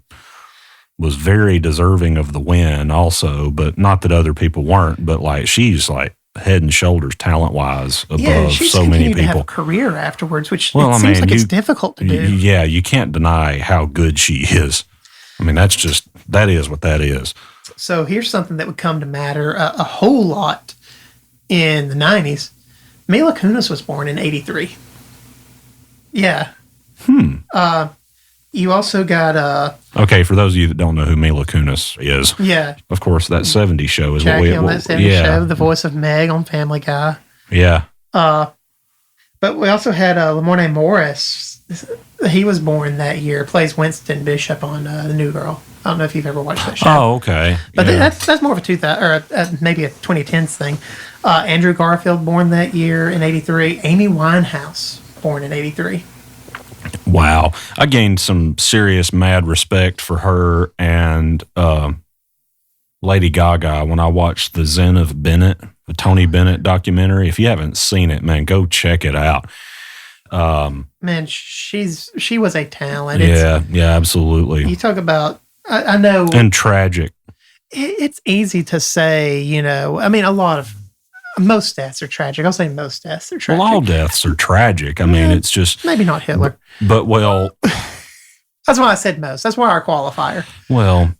was very deserving of the win also, but not that other people weren't, but she's head and shoulders talent-wise above so many people. To have a career afterwards, which seems like it's difficult to do. Yeah, you can't deny how good she is. That is what that is. So here's something that would come to matter a whole lot in the 90s. Mila Kunis was born in '83. Yeah. You also got okay, for those of you that don't know who Mila Kunis is. Yeah. Of course, that 70s show is Jackie on that 70s show, the voice of Meg on Family Guy. Yeah. But we also had Lamorne Morris. He was born that year. Plays Winston Bishop on The New Girl. I don't know if you've ever watched that show. Oh, okay. But that's more of a 2000 or maybe a 2010s thing. Andrew Garfield born that year in '83. Amy Winehouse born in '83. Wow. I gained some serious mad respect for her and Lady Gaga when I watched the Zen of Bennett, the Tony Bennett documentary. If you haven't seen it, man, go check it out. Man, she was a talent. Yeah, absolutely. You talk about, I know. And tragic. It's easy to say, I mean, most deaths are tragic. I'll say most deaths are tragic. Well, all deaths are tragic. I mean, it's just. Maybe not Hitler. But well. That's why I said most. That's why our qualifier. Well.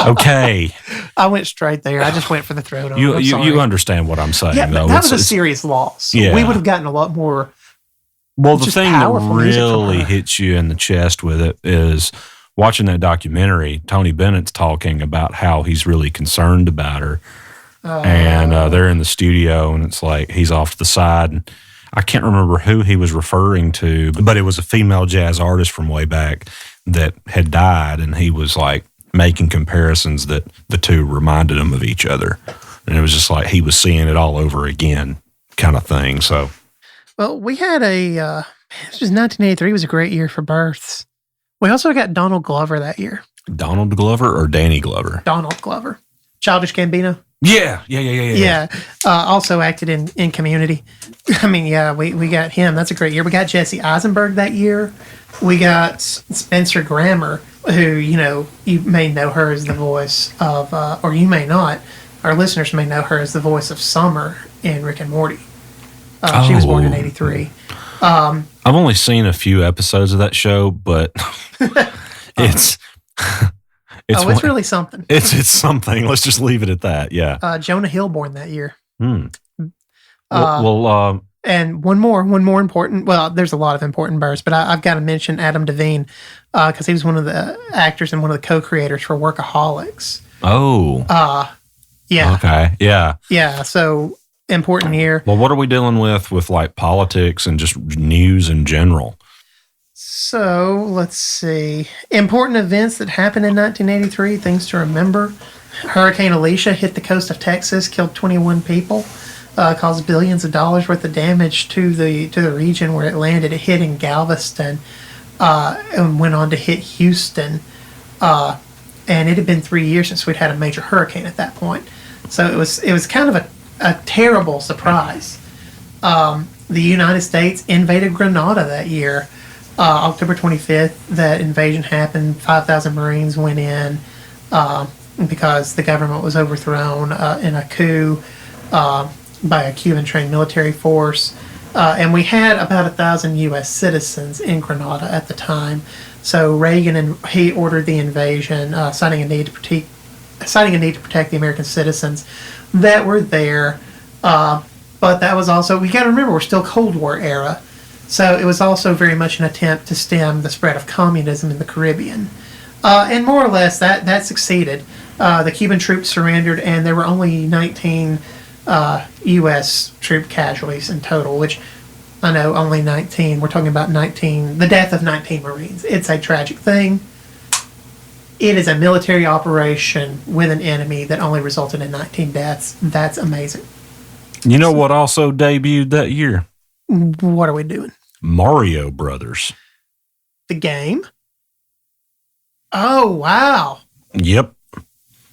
Okay. I went straight there. I just went for the throat. You understand what I'm saying, though. That was a serious loss. Yeah. We would have gotten a lot more. Well, the thing that really hits you in the chest with it is watching that documentary. Tony Bennett's talking about how he's really concerned about her. And they're in the studio, and it's like he's off to the side. And I can't remember who he was referring to, but it was a female jazz artist from way back that had died, and he was like making comparisons that the two reminded him of each other. And it was just like he was seeing it all over again kind of thing. So, well, we had this was 1983 was a great year for births. We also got Donald Glover that year. Donald Glover or Danny Glover? Donald Glover. Childish Gambino. Yeah. Also acted in Community. I mean, we got him. That's a great year. We got Jesse Eisenberg that year. We got Spencer Grammer, who, you may know her as the voice of, or you may not. Our listeners may know her as the voice of Summer in Rick and Morty. She was born in 83. I've only seen a few episodes of that show, but it's really something. It's something. Let's just leave it at that. Yeah. Jonah Hill born that year. And one more important. Well, there's a lot of important births, but I've got to mention Adam Devine because he was one of the actors and one of the co-creators for Workaholics. Oh. Yeah. Okay. Yeah. Yeah. So important year. Well, what are we dealing with like politics and just news in general? So let's see. Important events that happened in 1983, things to remember. Hurricane Alicia hit the coast of Texas, killed 21 people, caused billions of dollars worth of damage to the region where it landed. It hit in Galveston and went on to hit Houston. And it had been 3 years since we'd had a major hurricane at that point. So it was kind of a terrible surprise. The United States invaded Grenada that year. October 25th, that invasion happened. 5,000 Marines went in because the government was overthrown in a coup by a Cuban-trained military force. And we had about 1,000 U.S. citizens in Grenada at the time. So Reagan he ordered the invasion, citing a need to protect the American citizens that were there. But that was also, we got to remember, we're still Cold War era. So it was also very much an attempt to stem the spread of communism in the Caribbean. And more or less, that succeeded. The Cuban troops surrendered, and there were only 19 U.S. troop casualties in total, which I know only 19. We're talking about the death of 19 Marines. It's a tragic thing. It is a military operation with an enemy that only resulted in 19 deaths. That's amazing. You know what also debuted that year? What are we doing? Mario Brothers. The game? Oh, wow. Yep.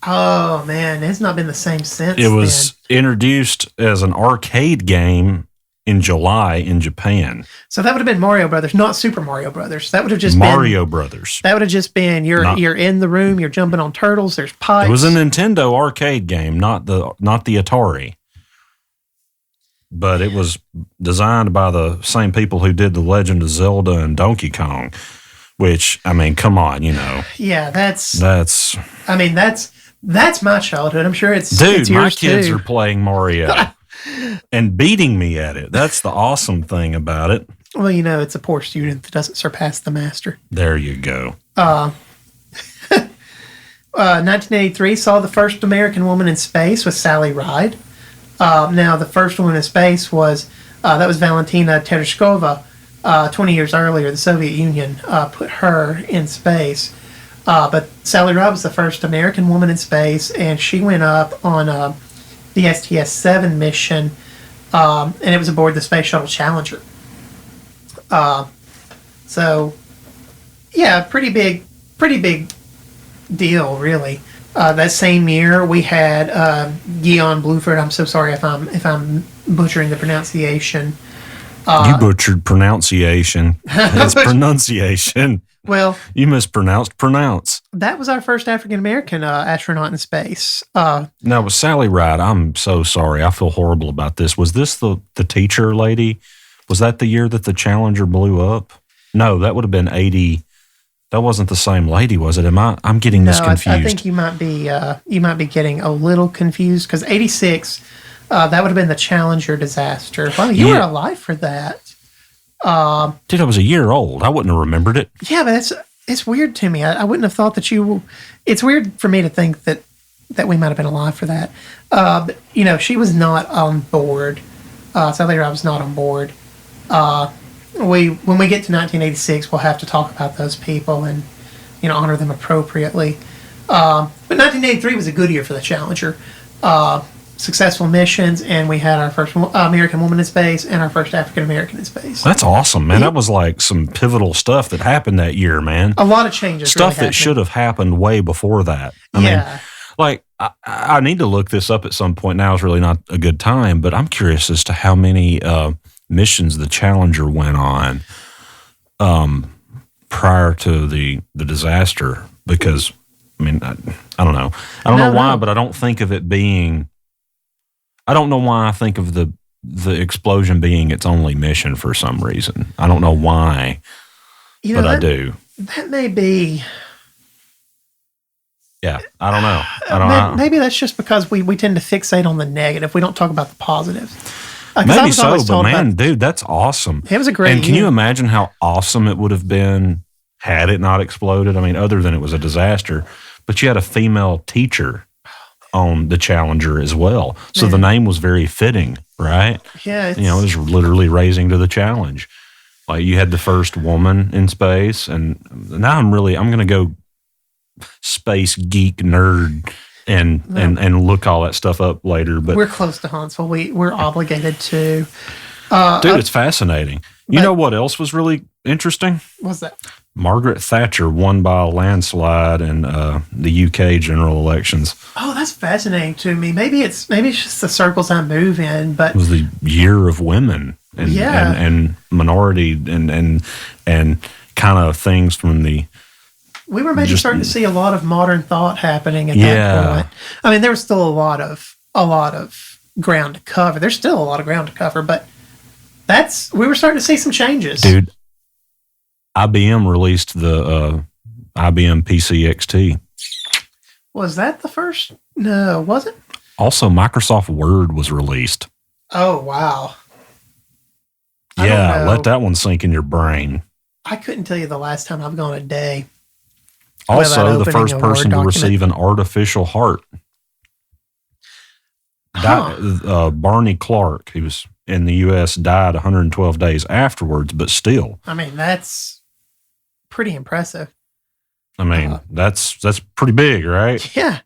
Oh, man. It's not been the same since It was introduced as an arcade game in July in Japan. So that would have been Mario Brothers, not Super Mario Brothers. That would have just Mario Brothers. That would have just been you're in the room, you're jumping on turtles, there's pipes. It was a Nintendo arcade game, not the Atari. But it was designed by the same people who did The Legend of Zelda and Donkey Kong, which, I mean, come on, Yeah, that's my childhood. I'm sure it's Dude, it's yours my kids too. are playing Mario and beating me at it. That's the awesome thing about it. Well, it's a poor student that doesn't surpass the master. There you go. 1983 saw the first American woman in space with Sally Ride. Now, the first woman in space was Valentina Tereshkova. 20 years earlier, the Soviet Union put her in space. But Sally Ride was the first American woman in space, and she went up on the STS-7 mission, and it was aboard the Space Shuttle Challenger. So, yeah, pretty big deal, really. That same year, we had Guion Bluford. I'm so sorry if I'm butchering the pronunciation. You butchered pronunciation. It's pronunciation. Well, you mispronounced pronounce. That was our first African-American astronaut in now, was Sally Ride? I'm so sorry. I feel horrible about this. Was this the teacher lady? Was that the year that the Challenger blew up? No, that would have been 80. That wasn't the same lady, was it? I'm getting this confused. I think you might be getting a little confused because 86, that would have been the Challenger disaster. Well, you were alive for that. Dude, I was a year old. I wouldn't have remembered it. Yeah, but it's weird to me. I wouldn't have thought that you. It's weird for me to think that we might have been alive for that. But, she was not on board. Sally Ride was not on board. When we get to 1986, we'll have to talk about those people and honor them appropriately. But 1983 was a good year for the Challenger. Successful missions, and we had our first American woman in space and our first African American in space. That's awesome, man. That was like some pivotal stuff that happened that year, man. A lot of changes. Stuff that should have happened way before that. I mean, like, I need to look this up at some point. Now is really not a good time, but I'm curious as to how many missions the Challenger went on prior to the disaster. Because, I mean, I don't know. I don't know why, but I don't think of it being... I don't know why I think of the explosion being its only mission for some reason. I don't know why, but I do. That may be... Yeah, I don't know. Maybe that's just because we tend to fixate on the negative. We don't talk about the positives. Maybe so, but man, dude, that's awesome. It was a great And can you imagine how awesome it would have been had it not exploded? I mean, other than it was a disaster, but you had a female teacher on the Challenger as well. So the name was very fitting, right? Yeah. It was literally raising to the challenge. Like you had the first woman in space, and now I'm going to go space geek nerd and look all that stuff up later. But we're close to Huntsville. We're obligated to. Dude, it's fascinating. You know what else was really interesting? What's that? Margaret Thatcher won by a landslide in the UK general elections. Oh, that's fascinating to me. Maybe it's just the circles I move in, but it was the year of women and minority and kind of things from the. We were maybe starting to see a lot of modern thought happening at that point. I mean, there was still a lot of ground to cover. There's still a lot of ground to cover, but we were starting to see some changes, dude. IBM released the IBM PC XT. Was that the first? No, was it? Also, Microsoft Word was released. Oh, wow. Yeah, let that one sink in your brain. I couldn't tell you the last time I've gone a day. Also, the first person to receive an artificial heart. Barney Clark, he was in the U.S., died 112 days afterwards, but still. I mean, that's pretty impressive. I mean, that's pretty big, right? Yeah.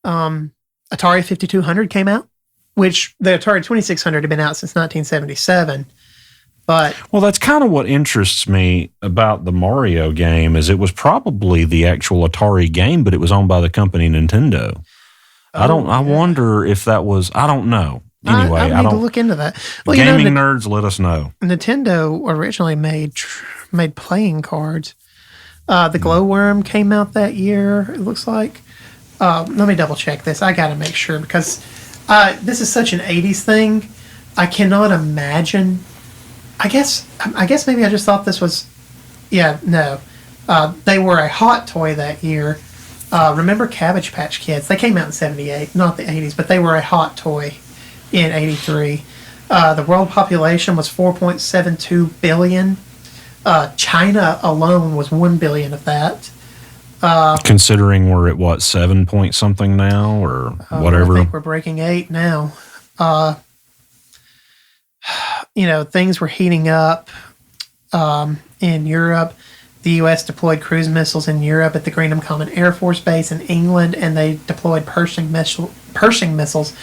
Atari 5200 came out, which the Atari 2600 had been out since 1977. But well, that's kind of what interests me about the Mario game is it was probably the actual Atari game, but it was owned by the company Nintendo. I wonder if that was, I don't know. Anyway, I need to look into that. Well, gaming nerds, let us know. Nintendo originally made playing cards. The Glowworm came out that year, it looks like. Let me double check this. I got to make sure because this is such an 80s thing. I cannot imagine. I guess maybe I just thought this was, no. They were a hot toy that year. Remember Cabbage Patch Kids? They came out in 78, not the 80s, but they were a hot toy in 83. The world population was 4.72 billion. China alone was 1 billion of that. Considering we're at what, 7 point something now or whatever? I think we're breaking 8 now. Things were heating up in Europe. The U.S. deployed cruise missiles in Europe at the Greenham Common Air Force Base in England, and they deployed Pershing missiles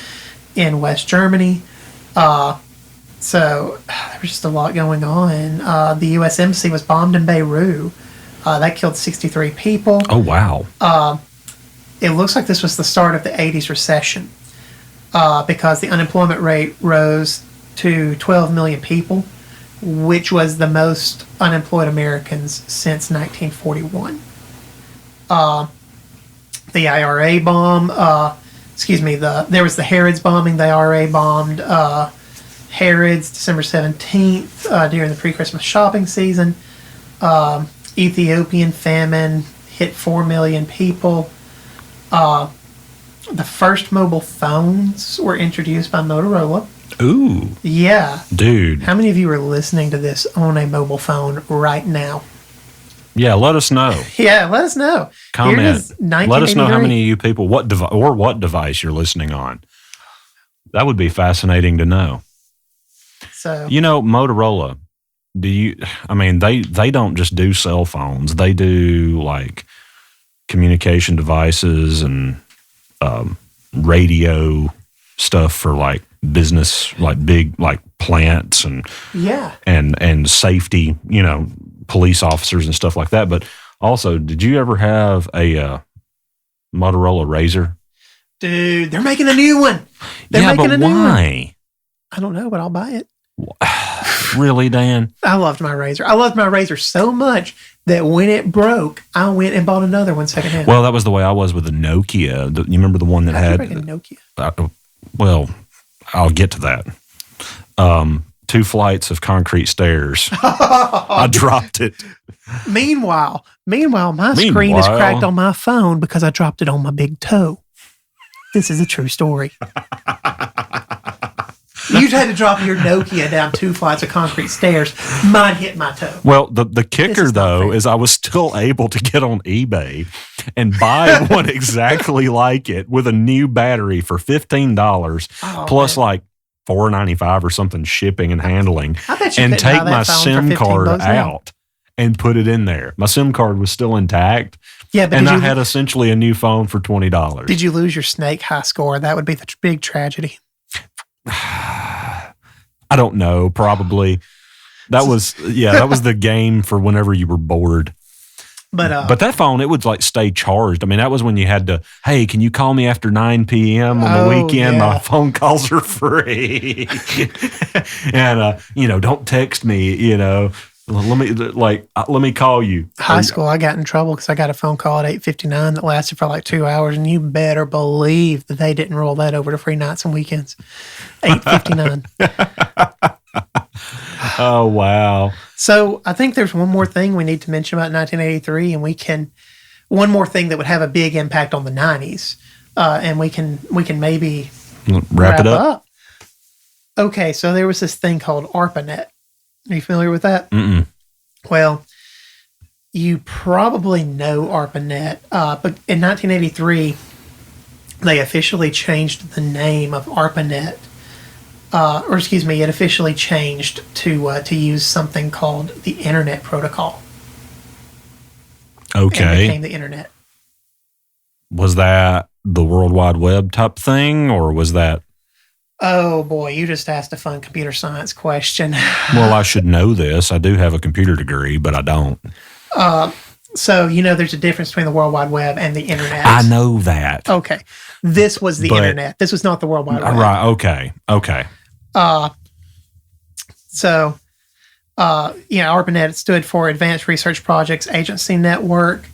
in West Germany. So there was just a lot going on. The U.S. Embassy was bombed in Beirut. That killed 63 people. Oh, wow. It looks like this was the start of the 80s recession because the unemployment rate rose to 12 million people. which was the most unemployed Americans since 1941. The IRA bomb, there was the Harrods bombing. The IRA bombed Harrods December 17th during the pre-Christmas shopping season. Ethiopian famine hit 4 million people. The first mobile phones were introduced by Motorola. Ooh. Yeah. Dude. How many of you are listening to this on a mobile phone right now? Yeah, let us know. Yeah, let us know. Comment. Let us know how many of you people, what device you're listening on. That would be fascinating to know. So, Motorola, they don't just do cell phones. They do like communication devices and radio stuff for like business, like big like plants and and safety, police officers and stuff like that. But also, did you ever have a Motorola Razr? Dude, they're making a new one. Why? I don't know, but I'll buy it. Really, Dan? I loved my Razr. I loved my Razr so much that when it broke, I went and bought another one secondhand. Well, that was the way I was with the Nokia. You remember the one that had a Nokia? Well, I'll get to that. 2 flights of concrete stairs. I dropped it. Meanwhile, my screen is cracked on my phone because I dropped it on my big toe. This is a true story. You'd had to drop your Nokia down 2 flights of concrete stairs. Mine hit my toe. Well, the kicker, though, is I was still able to get on eBay and buy one exactly like it with a new battery for $15 plus like $4.95 or something shipping and handling, and take my SIM card out and put it in there. My SIM card was still intact. Yeah, but I had essentially a new phone for $20. Did you lose your Snake high score? That would be the big tragedy. I don't know. Probably that was the game for whenever you were bored. But that phone, it would like stay charged. I mean, that was when you had to, hey, can you call me after 9 p.m. on the weekend? My phone calls are free. And, don't text me, let me call you. High school, I got in trouble because I got a phone call at 8:59 that lasted for like 2 hours. And you better believe that they didn't roll that over to free nights and weekends. 8:59. Oh, wow. So I think there's one more thing we need to mention about 1983, and one more thing that would have a big impact on the 90s, and we can maybe wrap it up. Okay, so there was this thing called ARPANET. Are you familiar with that? Mm-mm. Well, you probably know ARPANET, but in 1983, they officially changed the name of ARPANET. It officially changed to use something called the Internet Protocol. Okay. And became the Internet. Was that the World Wide Web type thing, or was that? Oh, boy, you just asked a fun computer science question. Well, I should know this. I do have a computer degree, but I don't. So, there's a difference between the World Wide Web and the Internet. I know that. Okay. This was the Internet. This was not the World Wide Web. Right, okay. ARPANET stood for Advanced Research Projects Agency Network,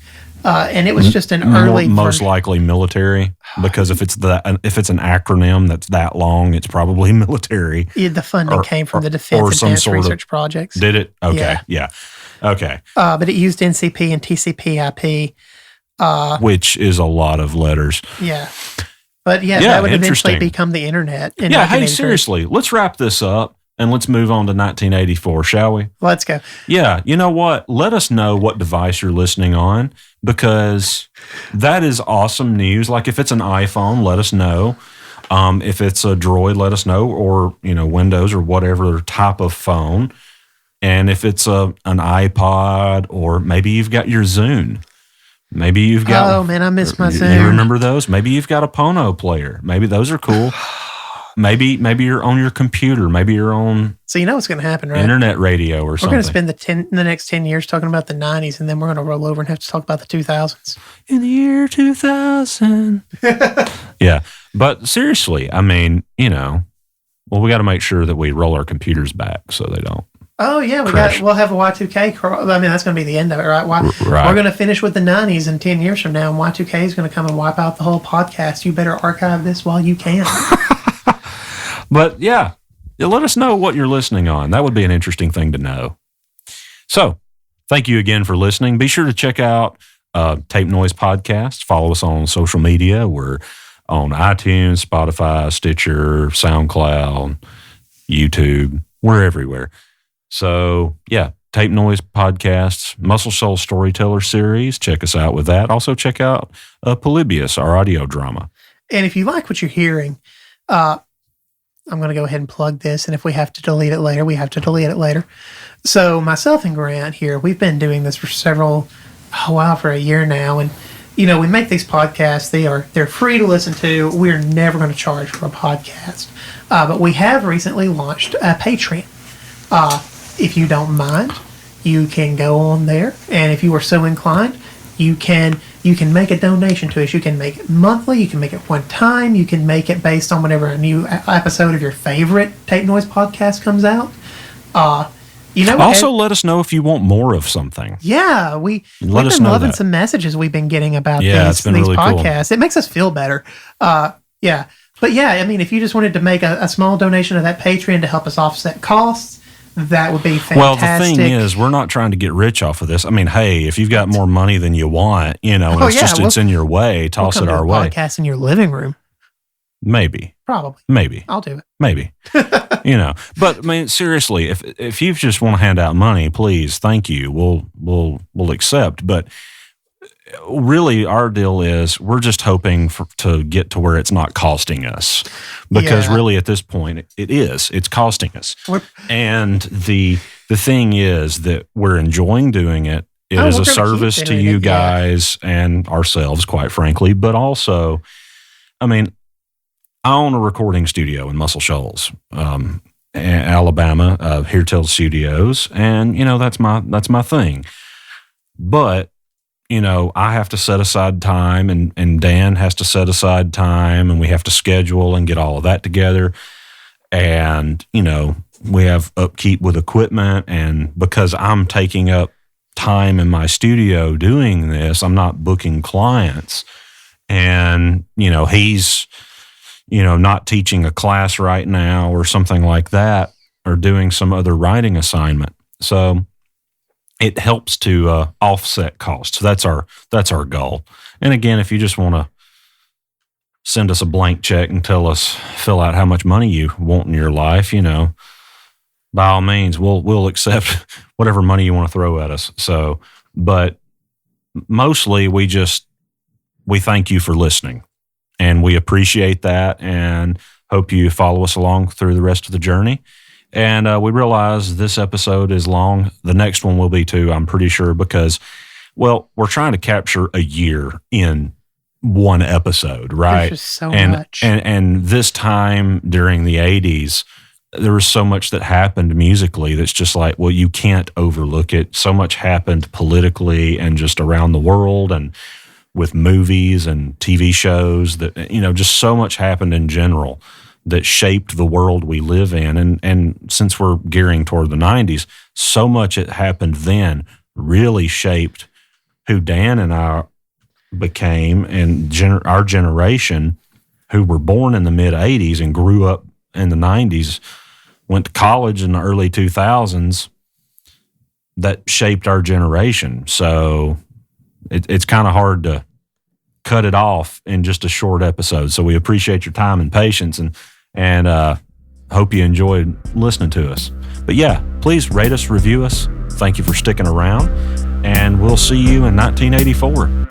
and it was just an early most likely military, because if it's an acronym that's that long, it's probably military. Yeah, the funding came from the Defense Advanced Research Projects. Did it? Okay, yeah. Okay. But it used NCP and TCP/IP, which is a lot of letters. Yeah. But that would eventually become the Internet. Hey, seriously, let's wrap this up and let's move on to 1984, shall we? Let's go. Yeah, you know what? Let us know what device you're listening on, because that is awesome news. Like if it's an iPhone, let us know. If it's a Droid, let us know, or Windows or whatever type of phone. And if it's an iPod, or maybe you've got your Zune. Maybe you've got. Oh man, I miss my Zune. You remember those? Maybe you've got a Pono player. Maybe those are cool. Maybe you're on your computer. Maybe you're on. So what's going to happen, right? Internet radio or something. We're going to spend the next 10 years talking about the 90s, and then we're going to roll over and have to talk about the 2000s. In the year 2000. Yeah, but seriously, I mean, we got to make sure that we roll our computers back so they don't Oh yeah, Crash. we'll have a Y2K. I mean, that's going to be the end of it, right? Right. We're going to finish with the 90s in 10 years from now, and Y2K is going to come and wipe out the whole podcast. You better archive this while you can. But yeah, let us know what you're listening on. That would be an interesting thing to know. So, thank you again for listening. Be sure to check out Tape Noise Podcast. Follow us on social media. We're on iTunes, Spotify, Stitcher, SoundCloud, YouTube. We're everywhere. So, yeah, Tape Noise Podcasts, Muscle Soul Storyteller Series. Check us out with that. Also, check out Polybius, our audio drama. And if you like what you're hearing, I'm going to go ahead and plug this. And if we have to delete it later, we have to delete it later. So, myself and Grant here, we've been doing this for for a year now. And, we make these podcasts. They're free to listen to. We're never going to charge for a podcast. But we have recently launched a Patreon. If you don't mind, you can go on there, and if you are so inclined, you can make a donation to us. You can make it monthly, you can make it one time, you can make it based on whenever a new episode of your favorite Tape Noise podcast comes out. Also, let us know if you want more of something. Yeah, we've been loving some messages we've been getting about these really podcasts. Cool. It makes us feel better. Yeah. But yeah, I mean, if you just wanted to make a small donation to that Patreon to help us offset costs, that would be fantastic. Well, the thing is, we're not trying to get rich off of this. I mean, hey, if you've got more money than you want, it's in your way, toss it our way. Podcast in your living room. Maybe. Probably. Maybe. I'll do it. Maybe. But I mean, seriously, if you just want to hand out money, please, thank you. We'll accept. But really, our deal is we're just hoping to get to where it's not costing us, because really at this point it's costing us. And the thing is that we're enjoying doing it. It is a service to you guys and ourselves, quite frankly. But also, I mean, I own a recording studio in Muscle Shoals, Alabama, Heartel Studios, and that's my thing. But I have to set aside time, and Dan has to set aside time, and we have to schedule and get all of that together. And, we have upkeep with equipment, and because I'm taking up time in my studio doing this, I'm not booking clients. And, he's, not teaching a class right now or something like that, or doing some other writing assignment. So it helps to offset costs. That's our goal. And again, if you just want to send us a blank check and fill out how much money you want in your life, by all means, we'll accept whatever money you want to throw at us. So, but mostly we thank you for listening, and we appreciate that, and hope you follow us along through the rest of the journey. And we realize this episode is long. The next one will be too, I'm pretty sure, because, we're trying to capture a year in one episode, right? There's just so much. And this time during the 80s, there was so much that happened musically that's just like, you can't overlook it. So much happened politically and just around the world, and with movies and TV shows that, just so much happened in general that shaped the world we live in. And since we're gearing toward the 90s, so much that happened then really shaped who Dan and I became, and our generation, who were born in the mid-'80s and grew up in the 90s, went to college in the early 2000s, that shaped our generation. So it's kind of hard to cut it off in just a short episode. So we appreciate your time and patience, and hope you enjoyed listening to us. But yeah, please rate us, review us. Thank you for sticking around, and we'll see you in 1984.